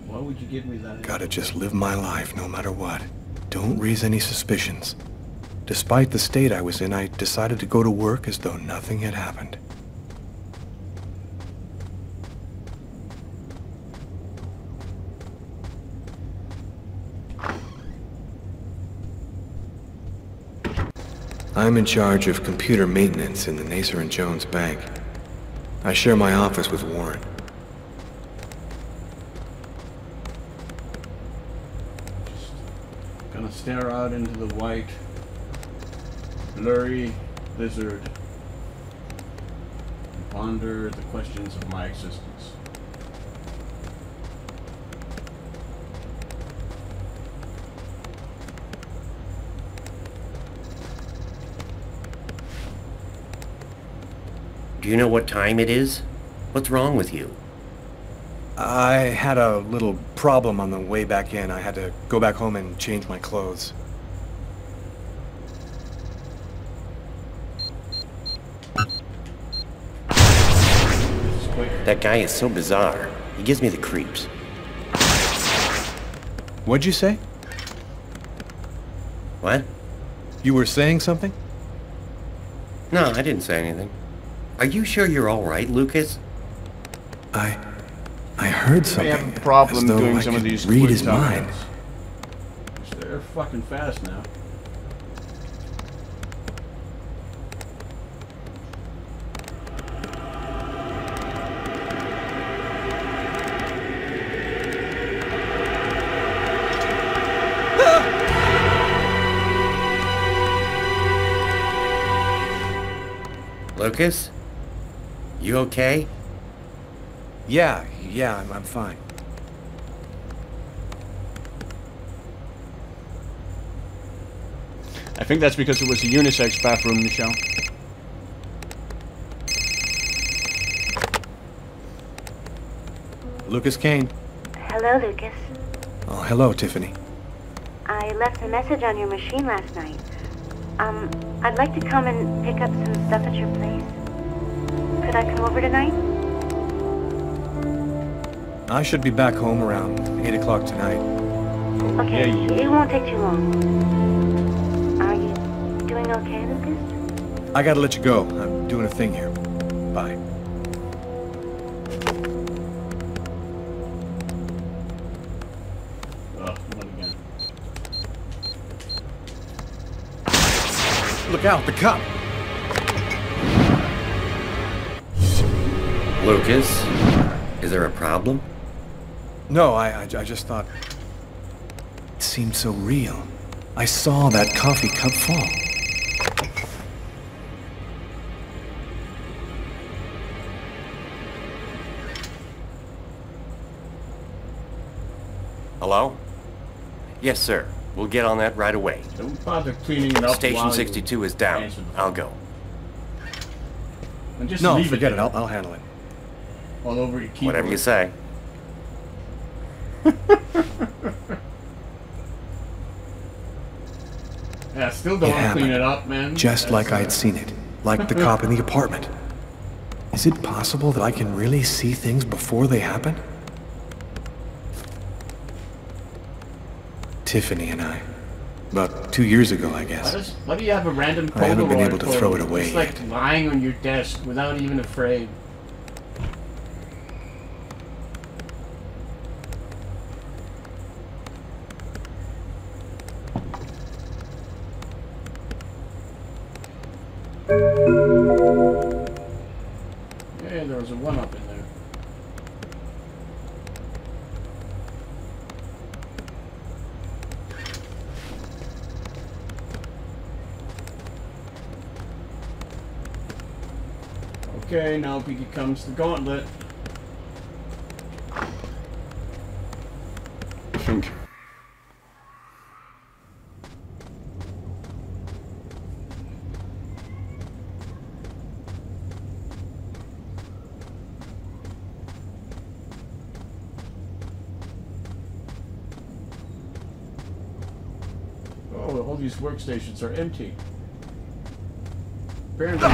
Why would you give me that? Gotta just live my life no matter what. Don't raise any suspicions. Despite the state I was in, I decided to go to work as though nothing had happened. I'm in charge of computer maintenance in the Naser & Jones Bank. I share my office with Warren. Gonna stare out into the white, blurry blizzard and ponder the questions of my existence. Do you know what time it is? What's wrong with you? I had a little problem on the way back in. I had to go back home and change my clothes. That guy is so bizarre. He gives me the creeps. What'd you say? What? You were saying something? No, I didn't say anything. Are you sure you're all right, Lucas? I heard I something. have a problem as though doing I some of could these read quick his mind. thumbnails. They're fucking fast now. Lucas? You okay? Yeah, I'm fine. I think that's because it was a unisex bathroom, Michelle. Lucas Kane. Hello, Lucas. Oh, hello, Tiffany. I left a message on your machine last night. I'd like to come and pick up some stuff at your place. Could I come over tonight? I should be back home around 8 o'clock tonight. Okay, it won't take too long. Are you doing okay, Lucas? I gotta let you go. I'm doing a thing here. Bye. Look out, the cop! Lucas, is there a problem? No, I just thought... It seemed so real. I saw that coffee cup fall. Hello? Yes, sir. We'll get on that right away. Don't bother cleaning it up. Station 62 is down. I'll go. And just no, leave forget it. I'll handle it. All over your keyboard. Whatever you say. Yeah, still don't want to clean it up, man. Just like I'd seen it. Like the cop in the apartment. Is it possible that I can really see things before they happen? Tiffany and I. About 2 years ago, I guess. Why do you have a random Polaroid? I haven't been able to throw it away It's like lying on your desk without even a frame. Yeah, there was a one-up in there. Okay, now becomes the gauntlet. I think. Oh, all these workstations are empty. Apparently,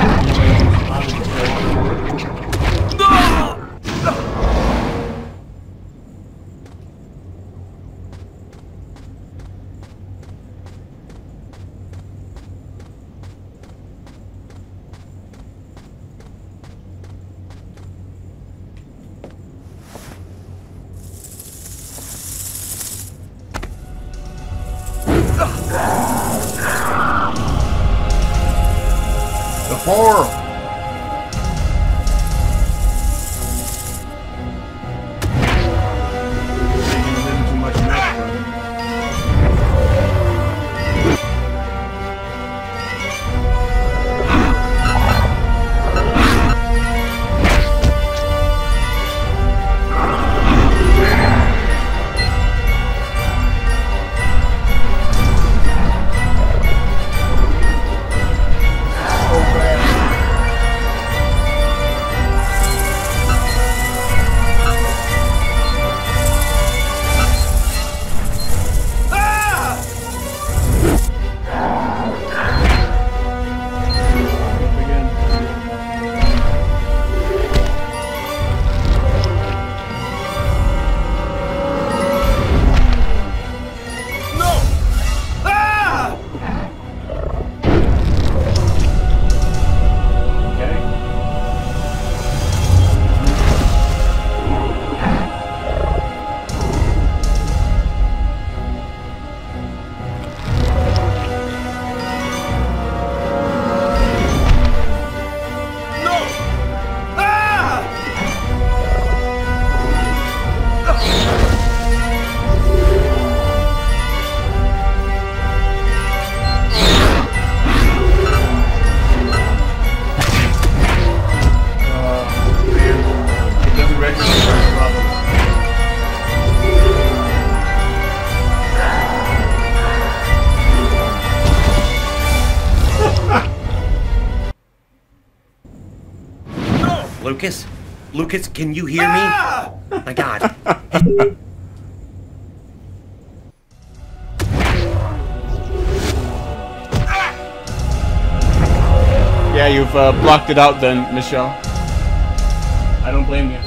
Lucas? Lucas, can you hear me? My God. Yeah, you've blocked it out then, Michelle. I don't blame you.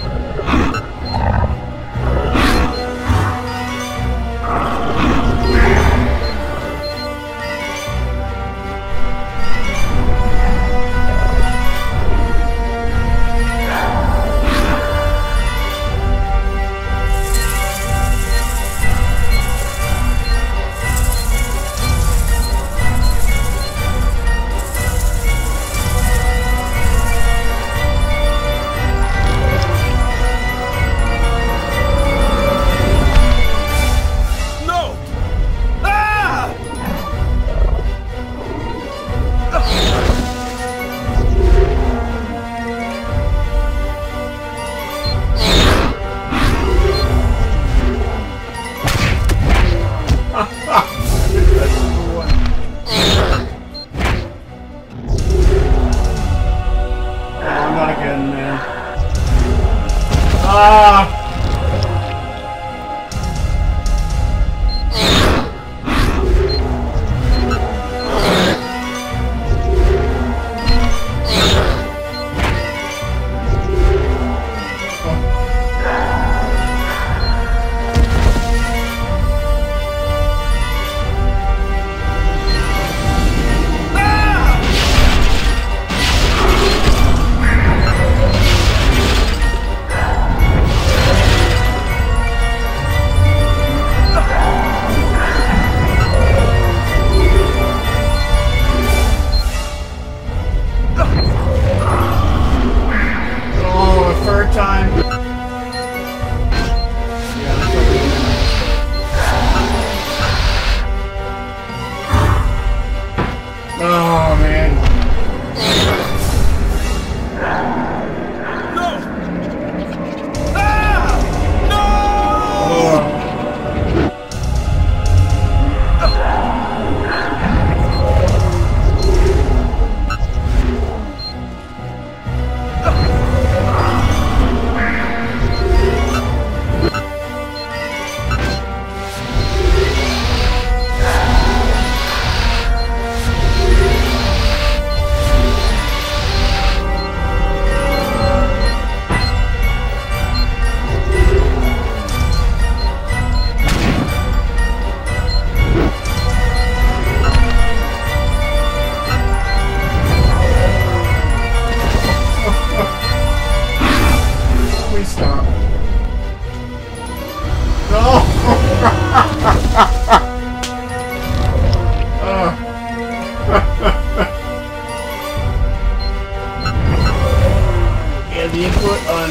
the input on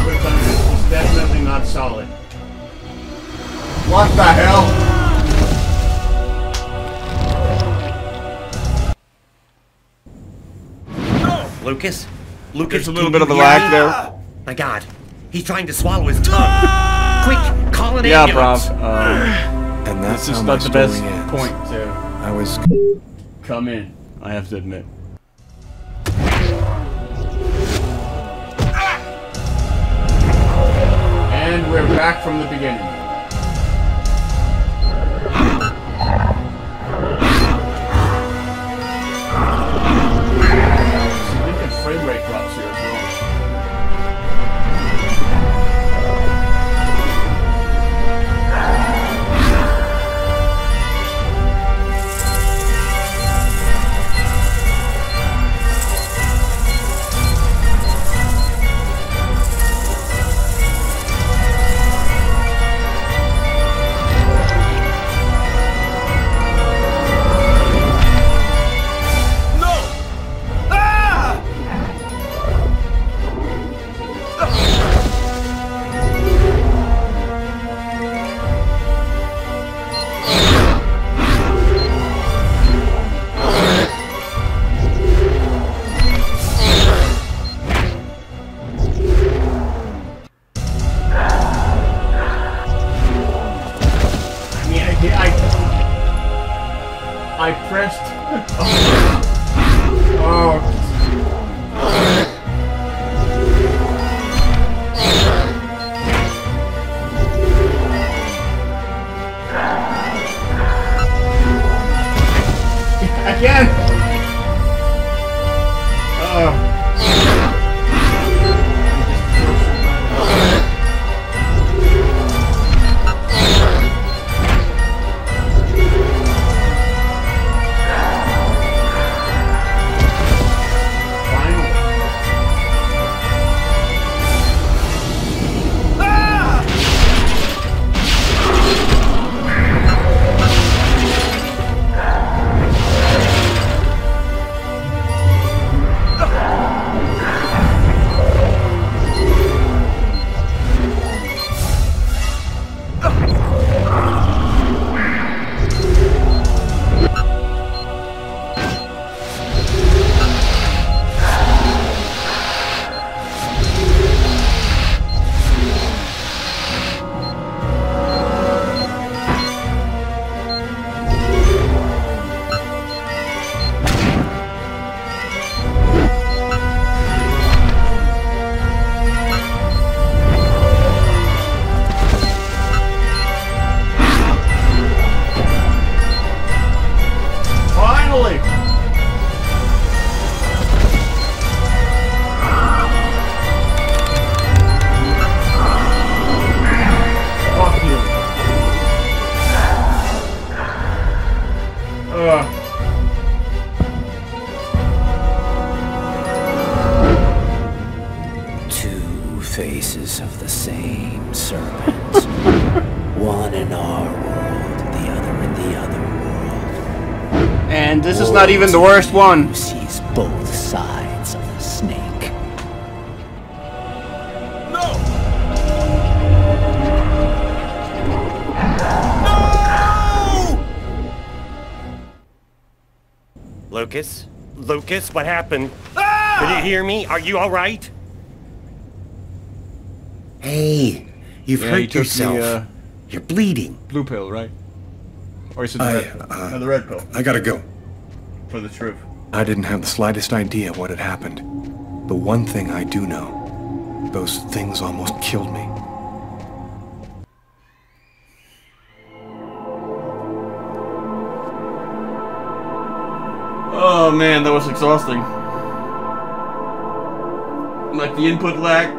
is definitely not solid. What the hell? Lucas? Lucas, there's a little bit of a lag there. My God, he's trying to swallow his tongue. Quick, call an ambulance. And that's just not the best point to come in, I have to admit. And we're back from the beginning. Significant frame rate drops here as well. Faces of the same serpent. One in our world, the other in the other world. And this is not even the worst one. Who sees both sides of the snake. No! Lucas? Lucas, what happened? Did you hear me? Are you alright? Hey, you've hurt yourself. The, You're bleeding. Blue pill, right? Or is it the red pill? No, the red pill. I gotta go. For the truth. I didn't have the slightest idea what had happened. The one thing I do know, those things almost killed me. Oh man, that was exhausting. Like, the input lag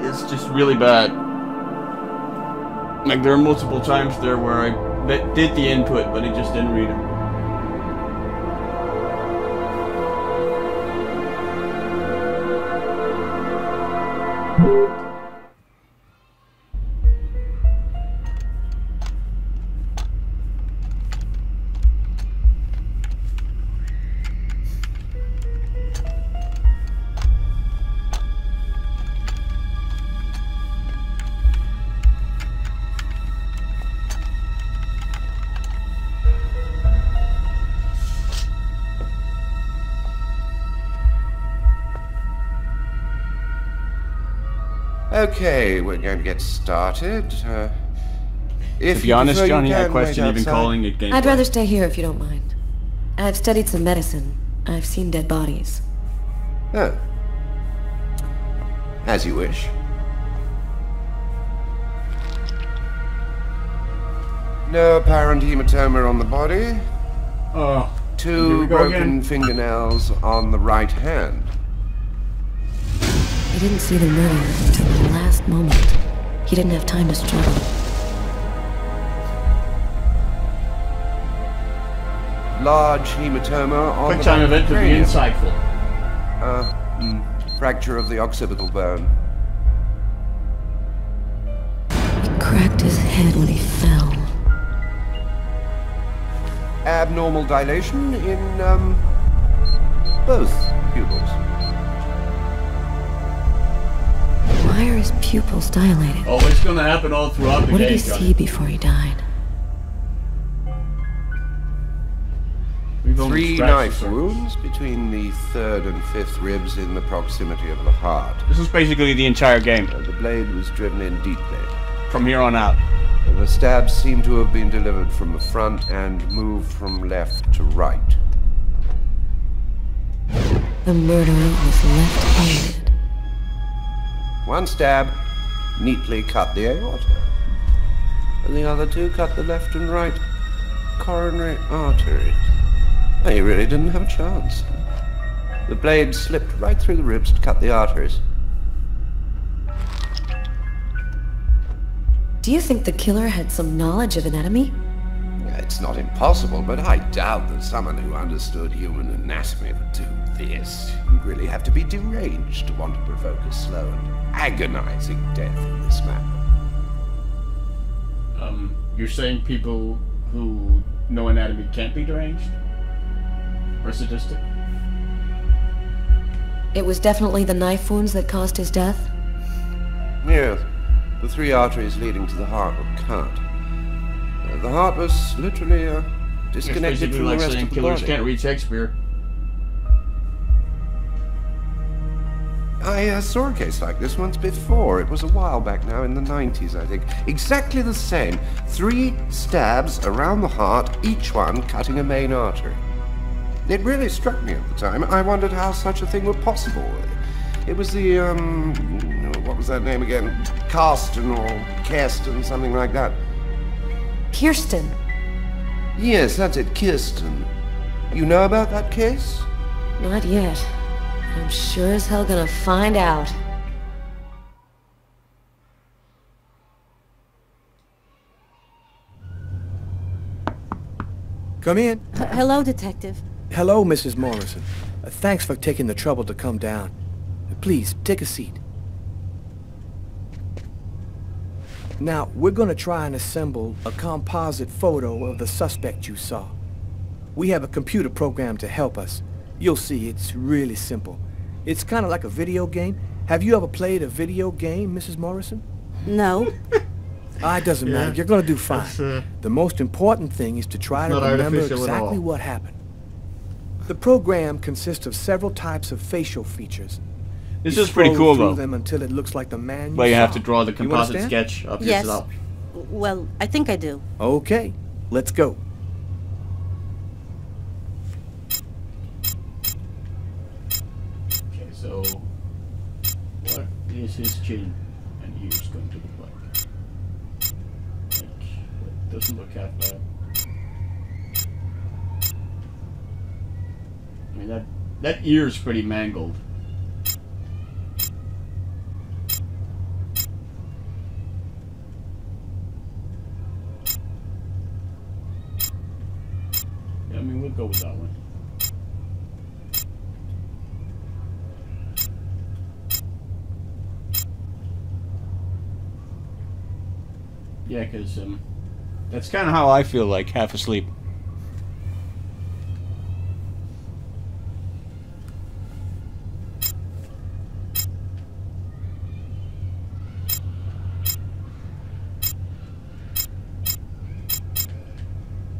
is just really bad. Like, there are multiple times there where I did the input, but it just didn't read it. Okay, we're going to get started. To be honest, Johnny, I question even calling it gameplay. I'd rather stay here if you don't mind. I've studied some medicine. I've seen dead bodies. Oh. As you wish. No apparent hematoma on the body. Oh. Two broken fingernails on the right hand. He didn't see the murder until the last moment. He didn't have time to struggle. Large hematoma on Quick the time event to be cranium. insightful. Fracture of the occipital bone. He cracked his head when he fell. Abnormal dilation in, both pupils. Why are his pupils dilated? Oh, it's gonna happen all throughout the What game, did he see before he died? Three knife wounds between the third and fifth ribs in the proximity of the heart. This is basically the entire game. The blade was driven in deeply. From here on out. The stabs seem to have been delivered from the front and moved from left to right. The murderer was left-handed. One stab neatly cut the aorta, and the other two cut the left and right coronary arteries. He really didn't have a chance. The blade slipped right through the ribs to cut the arteries. Do you think the killer had some knowledge of anatomy? It's not impossible, but I doubt that someone who understood human anatomy would do this. You'd really have to be deranged to want to provoke a slow and agonizing death in this manner. You're saying people who know anatomy can't be deranged? Or sadistic? It was definitely the knife wounds that caused his death? Yes. The 3 arteries leading to the heart were cut. The heart was literally disconnected from the rest of the killers body. Can't read Shakespeare. I saw a case like this once before. It was a while back now, in the 90s, I think. Exactly the same. 3 stabs around the heart, each one cutting a main artery. It really struck me at the time. I wondered how such a thing were possible. It was the, what was that name again? Karsten or Kirsten, something like that. Kirsten? Yes, that's it, Kirsten. You know about that case? Not yet. I'm sure as hell gonna find out. Come in. Hello, Detective. Hello, Mrs. Morrison. Thanks for taking the trouble to come down. Please, take a seat. Now, we're gonna try and assemble a composite photo of the suspect you saw. We have a computer program to help us. You'll see, it's really simple. It's kind of like a video game. Have you ever played a video game, Mrs. Morrison? No. It doesn't matter. You're gonna do fine. The most important thing is to try to remember exactly what happened. The program consists of several types of facial features. This is pretty cool, though. Them until it looks like the man But you have saw. to draw the composite sketch of Yes. yourself. Well, I think I do. Okay, let's go. Okay, so what is his chin and ears going to look like? It doesn't look half bad. I mean, that ear's pretty mangled. Yeah, I mean, we'll go with that one. Yeah, because that's kind of how I feel, like half asleep.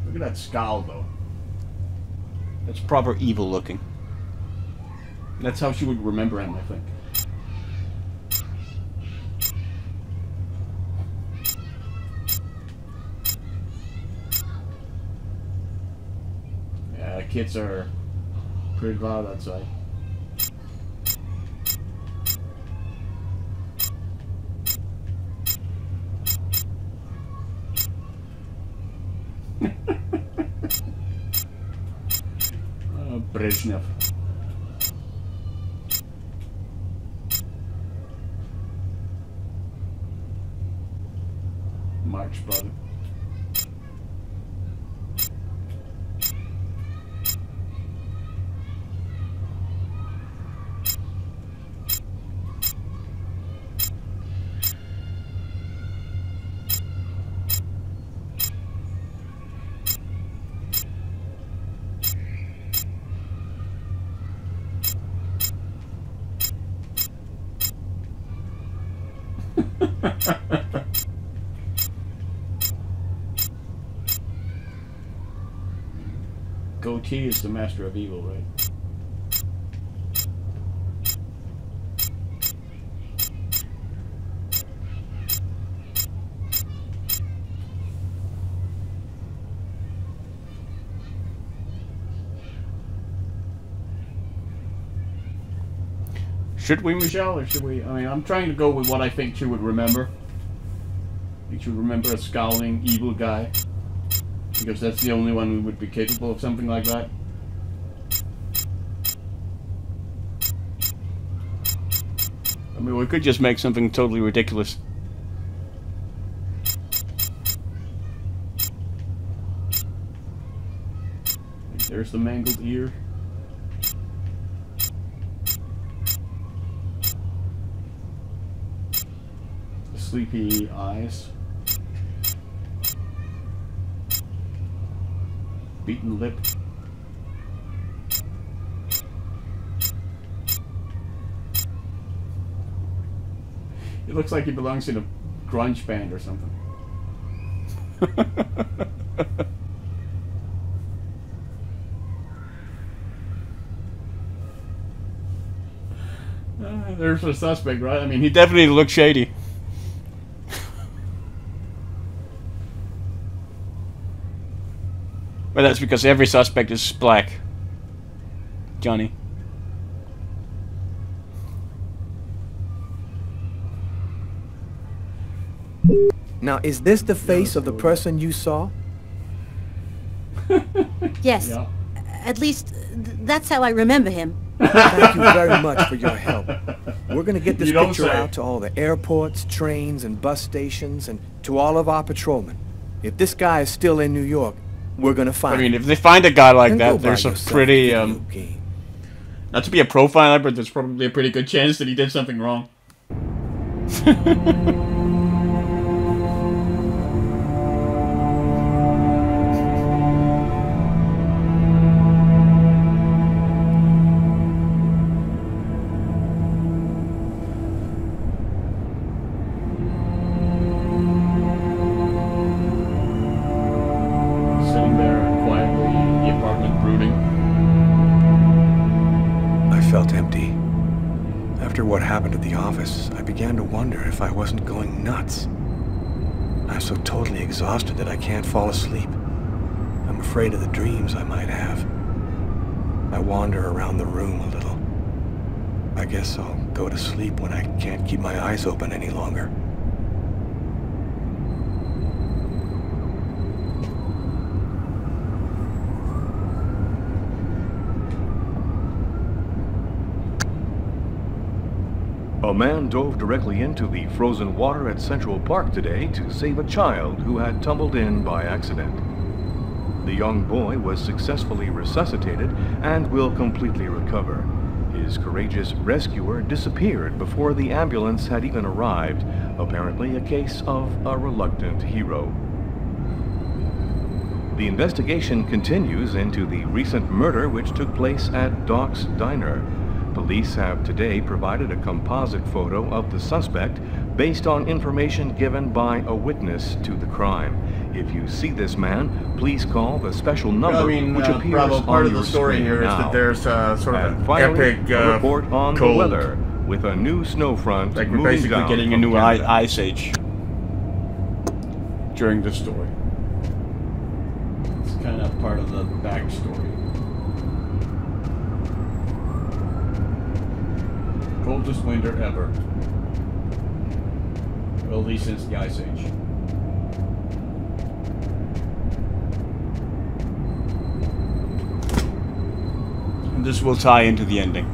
Look at that scowl, though. That's proper evil looking. That's how she would remember him, I think. Yeah, kids are pretty loud outside. Brezhnev. Marx brother. Goatee is the master of evil, right? Should we, Michelle, or should we? I mean, I'm trying to go with what I think she would remember. I think she would remember a scowling, evil guy. Because that's the only one who would be capable of something like that. mean, we could just make something totally ridiculous. There's the mangled ear. The sleepy eyes. Beaten lip. It looks like he belongs in a grunge band or something. There's the suspect, right? I mean, he definitely looks shady. But that's because every suspect is black. Johnny. Now, is this the face of the person you saw? Yes. Yeah. At least, that's how I remember him. Thank you very much for your help. We're going to get this You don't picture say. out to all the airports, trains, and bus stations, and to all of our patrolmen. If this guy is still in New York, we're going to find I mean, him. if they find a guy like And go that, buy there's a yourself pretty, video game. not to be a profiler, but there's probably a pretty good chance that he did something wrong. Sitting there quietly in the apartment brooding. I felt empty. After what happened at the office, I began to wonder if I wasn't going nuts. I'm so totally exhausted that I can't fall asleep. I'm afraid of the dreams I might have. I wander around the room a little. I guess I'll go to sleep when I can't keep my eyes open any longer. A man dove directly into the frozen water at Central Park today to save a child who had tumbled in by accident. The young boy was successfully resuscitated and will completely recover. His courageous rescuer disappeared before the ambulance had even arrived, apparently a case of a reluctant hero. The investigation continues into the recent murder which took place at Doc's Diner. Police have today provided a composite photo of the suspect based on information given by a witness to the crime. If you see this man, please call the special number which appears Bravo, part on of your the story screen here now. is that there's sort of And an finally, epic a report on the cold. weather with a new snow front Like we're moving basically down getting a from new Canada. ice age during the story. It's kind of part of the backstory. Coldest winter ever. Well, at least since the Ice Age. And this will tie into the ending.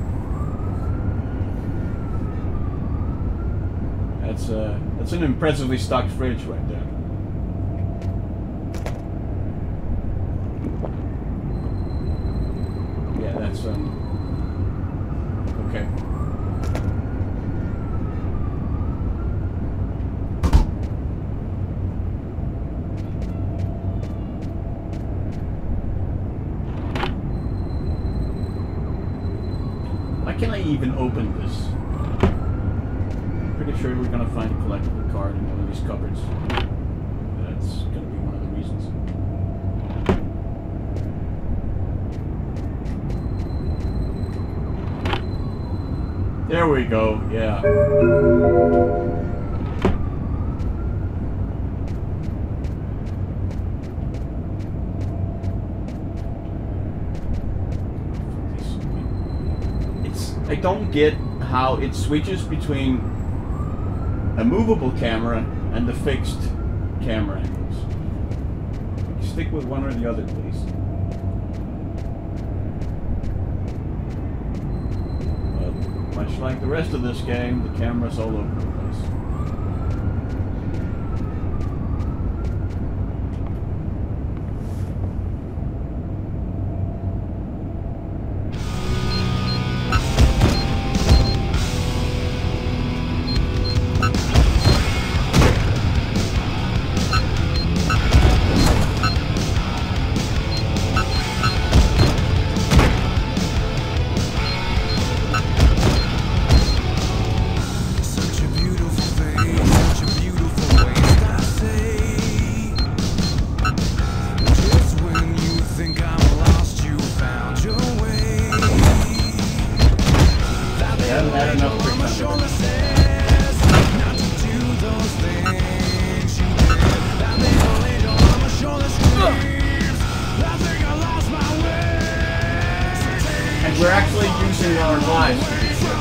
That's an impressively stocked fridge right there. Yeah, that's okay. Why can't I even open this? I'm pretty sure we're gonna find a collectible card in one of these cupboards. That's gonna be one of the reasons. There we go, yeah. I don't get how it switches between a movable camera and the fixed camera angles. Stick with one or the other, please. But Much like the rest of this game, the camera's all over the place. We're actually using our lives for this shit.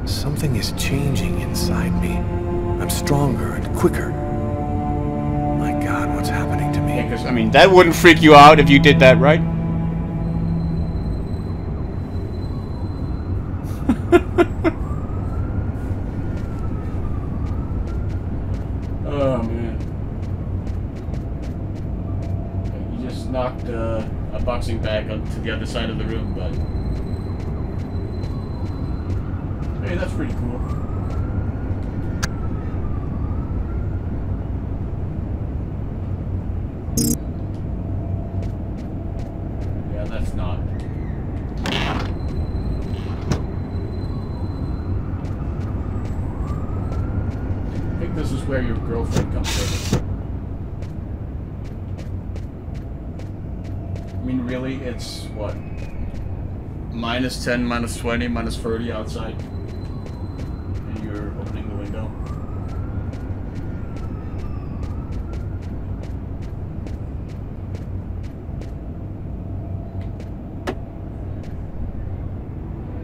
Something is changing inside me. I'm stronger and quicker. My God, what's happening to me? Yeah, 'cause, I mean, that wouldn't freak you out if you did that, right? Oh, man. You just knocked a boxing bag onto the other side of the room, but... Hey, that's pretty cool. Yeah, that's not. I think this is where your girlfriend comes in. I mean, really, it's what? -10, -20, -30 outside. And you're opening the window.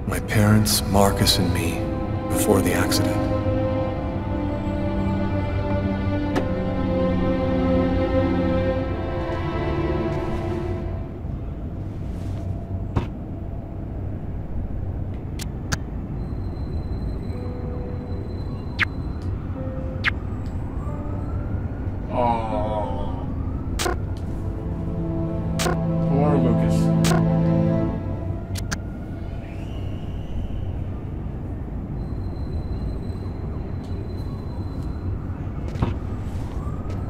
My parents, Marcus and me, before the accident. Oh, poor Lucas.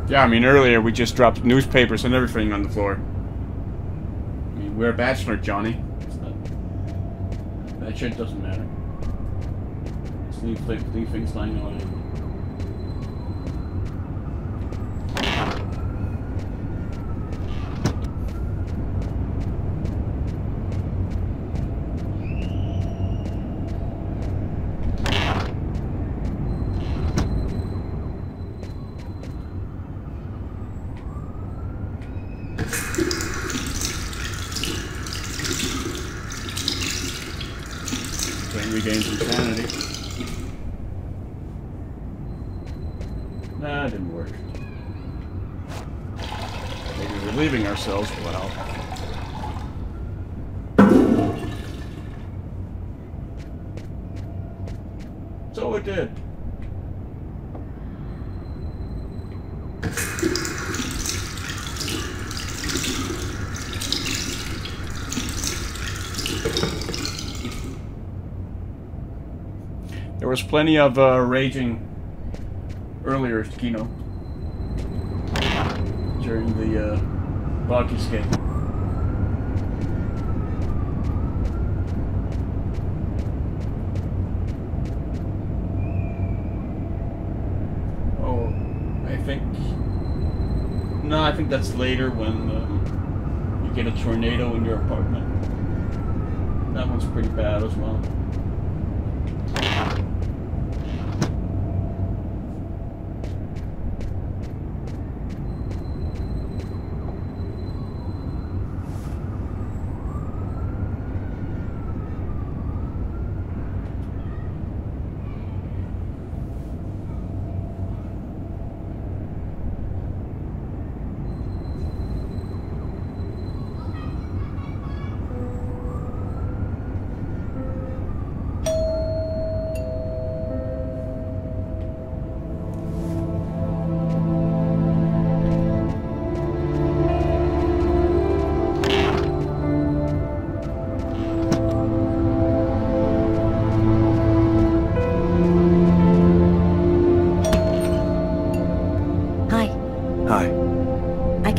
Yeah, I mean, earlier we just dropped newspapers and everything on the floor. I mean, we're a bachelor, Johnny. That shit doesn't matter. Just leave things lying on it. Regain some sanity. Nah, it didn't work. Maybe relieving ourselves, well. So it did. There was plenty of raging earlier, Kino, during the bug escape. Oh, I think... No, I think that's later when you get a tornado in your apartment. That one's pretty bad as well.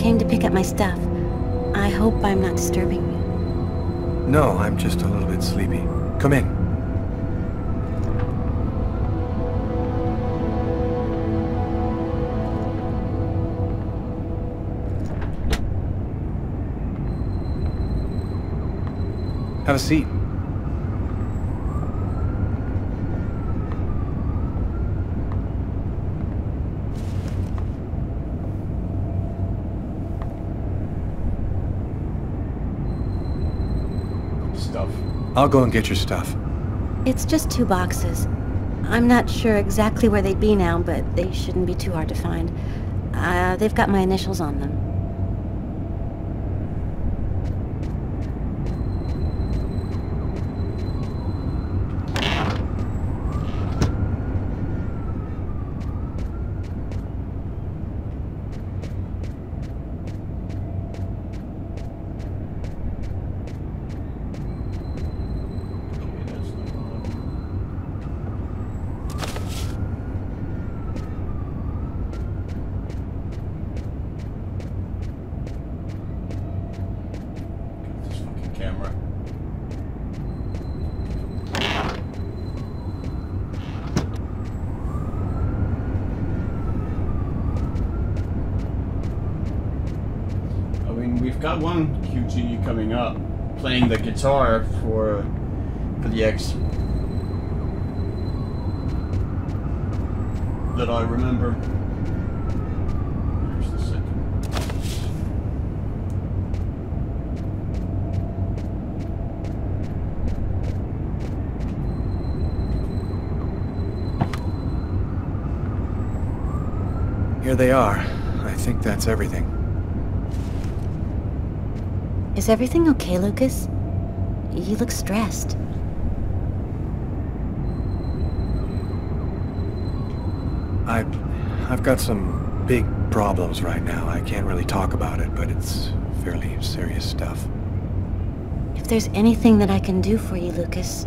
came to pick up my stuff. I hope I'm not disturbing you. No, I'm just a little bit sleepy. Come in. Have a seat. Stuff. I'll go and get your stuff. It's just 2 boxes. I'm not sure exactly where they'd be now, but they shouldn't be too hard to find. They've got my initials on them. Camera. I mean, we've got one QTE coming up, playing the guitar for the X that I remember. Here's the second. Here they are. I think that's everything. Is everything okay, Lucas? You look stressed. I've got some big problems right now. I can't really talk about it, but it's fairly serious stuff. If there's anything that I can do for you, Lucas.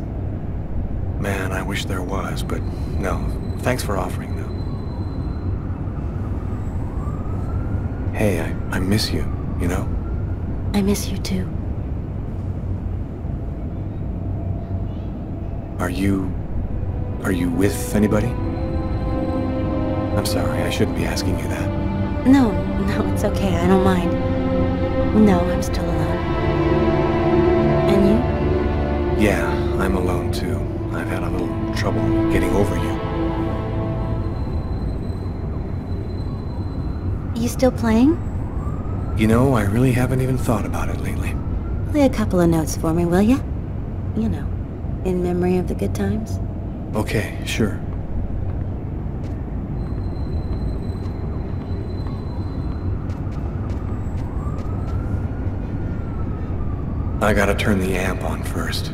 Man, I wish there was, but no. Thanks for offering, though. Hey, I miss you, you know? I miss you too. Are you with anybody? I'm sorry, I shouldn't be asking you that. No, it's okay. I don't mind. No, I'm still alone. And you? Yeah, I'm alone too. I've had a little trouble getting over you. You still playing? You know, I really haven't even thought about it lately. Play a couple of notes for me, will ya? You know, in memory of the good times. Okay, sure. I gotta turn the amp on first.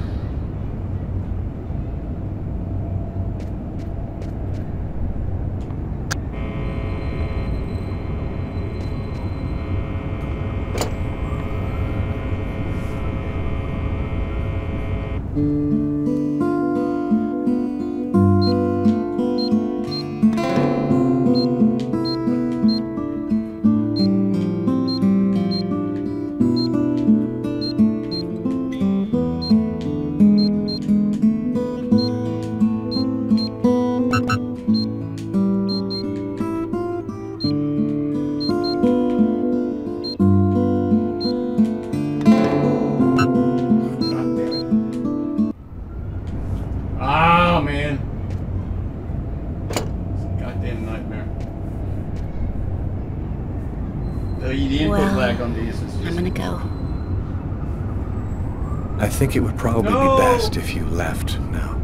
I think it would probably be best if you left now.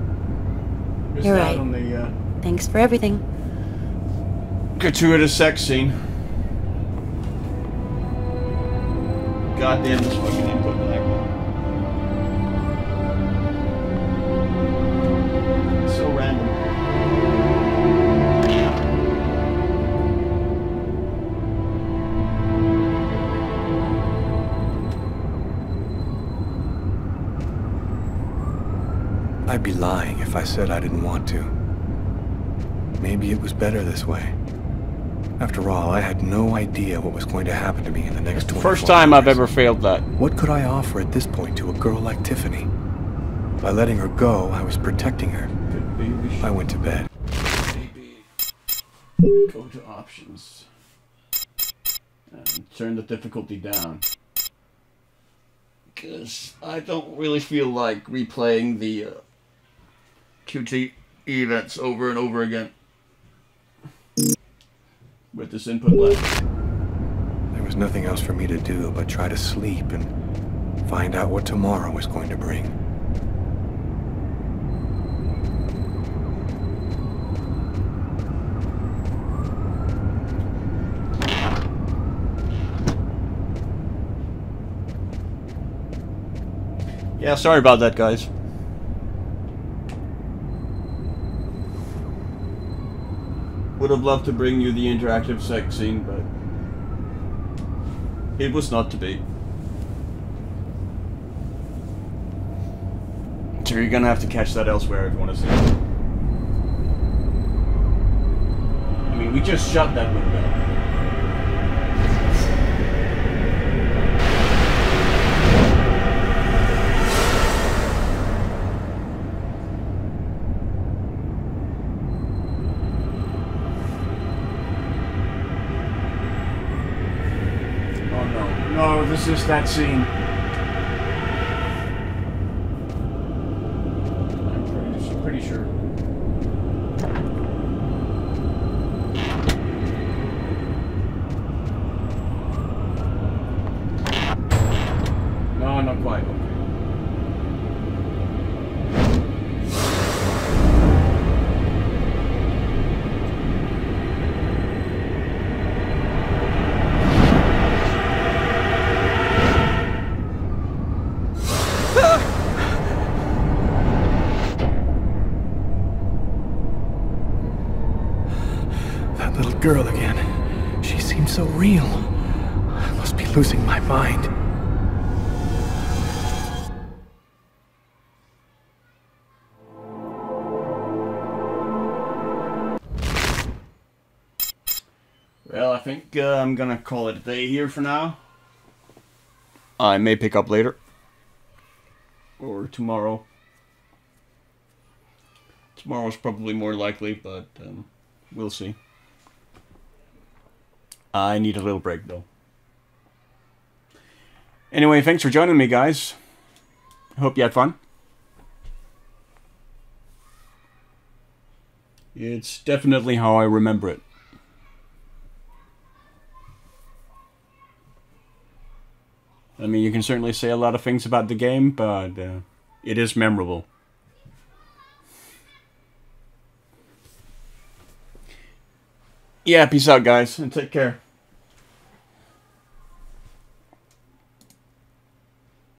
You're right. Thanks for everything. Gratuitous sex scene. Goddamn this fucking input lag. It's so random. I'd be lying if I said I didn't want to. Maybe it was better this way. After all, I had no idea what was going to happen to me in the next 24 First time hours. I've ever failed that. What could I offer at this point to a girl like Tiffany? By letting her go, I was protecting her. I went to bed. Go to options. And turn the difficulty down. Because I don't really feel like replaying the QT events over and over again. With this input left. There was nothing else for me to do but try to sleep and find out what tomorrow was going to bring. Yeah, sorry about that, guys. Would have loved to bring you the interactive sex scene, but it was not to be. So you're gonna have to catch that elsewhere if you want to see it. I mean, we just shut that window. Oh, this is that scene. I'm pretty sure. No, not quite. Girl again. She seemed so real. I must be losing my mind. Well, I think I'm gonna call it a day here for now. I may pick up later. Or tomorrow. Tomorrow's probably more likely, but we'll see. I need a little break, though. Anyway, thanks for joining me, guys. Hope you had fun. It's definitely how I remember it. I mean, you can certainly say a lot of things about the game, but it is memorable. Yeah, peace out, guys, and take care.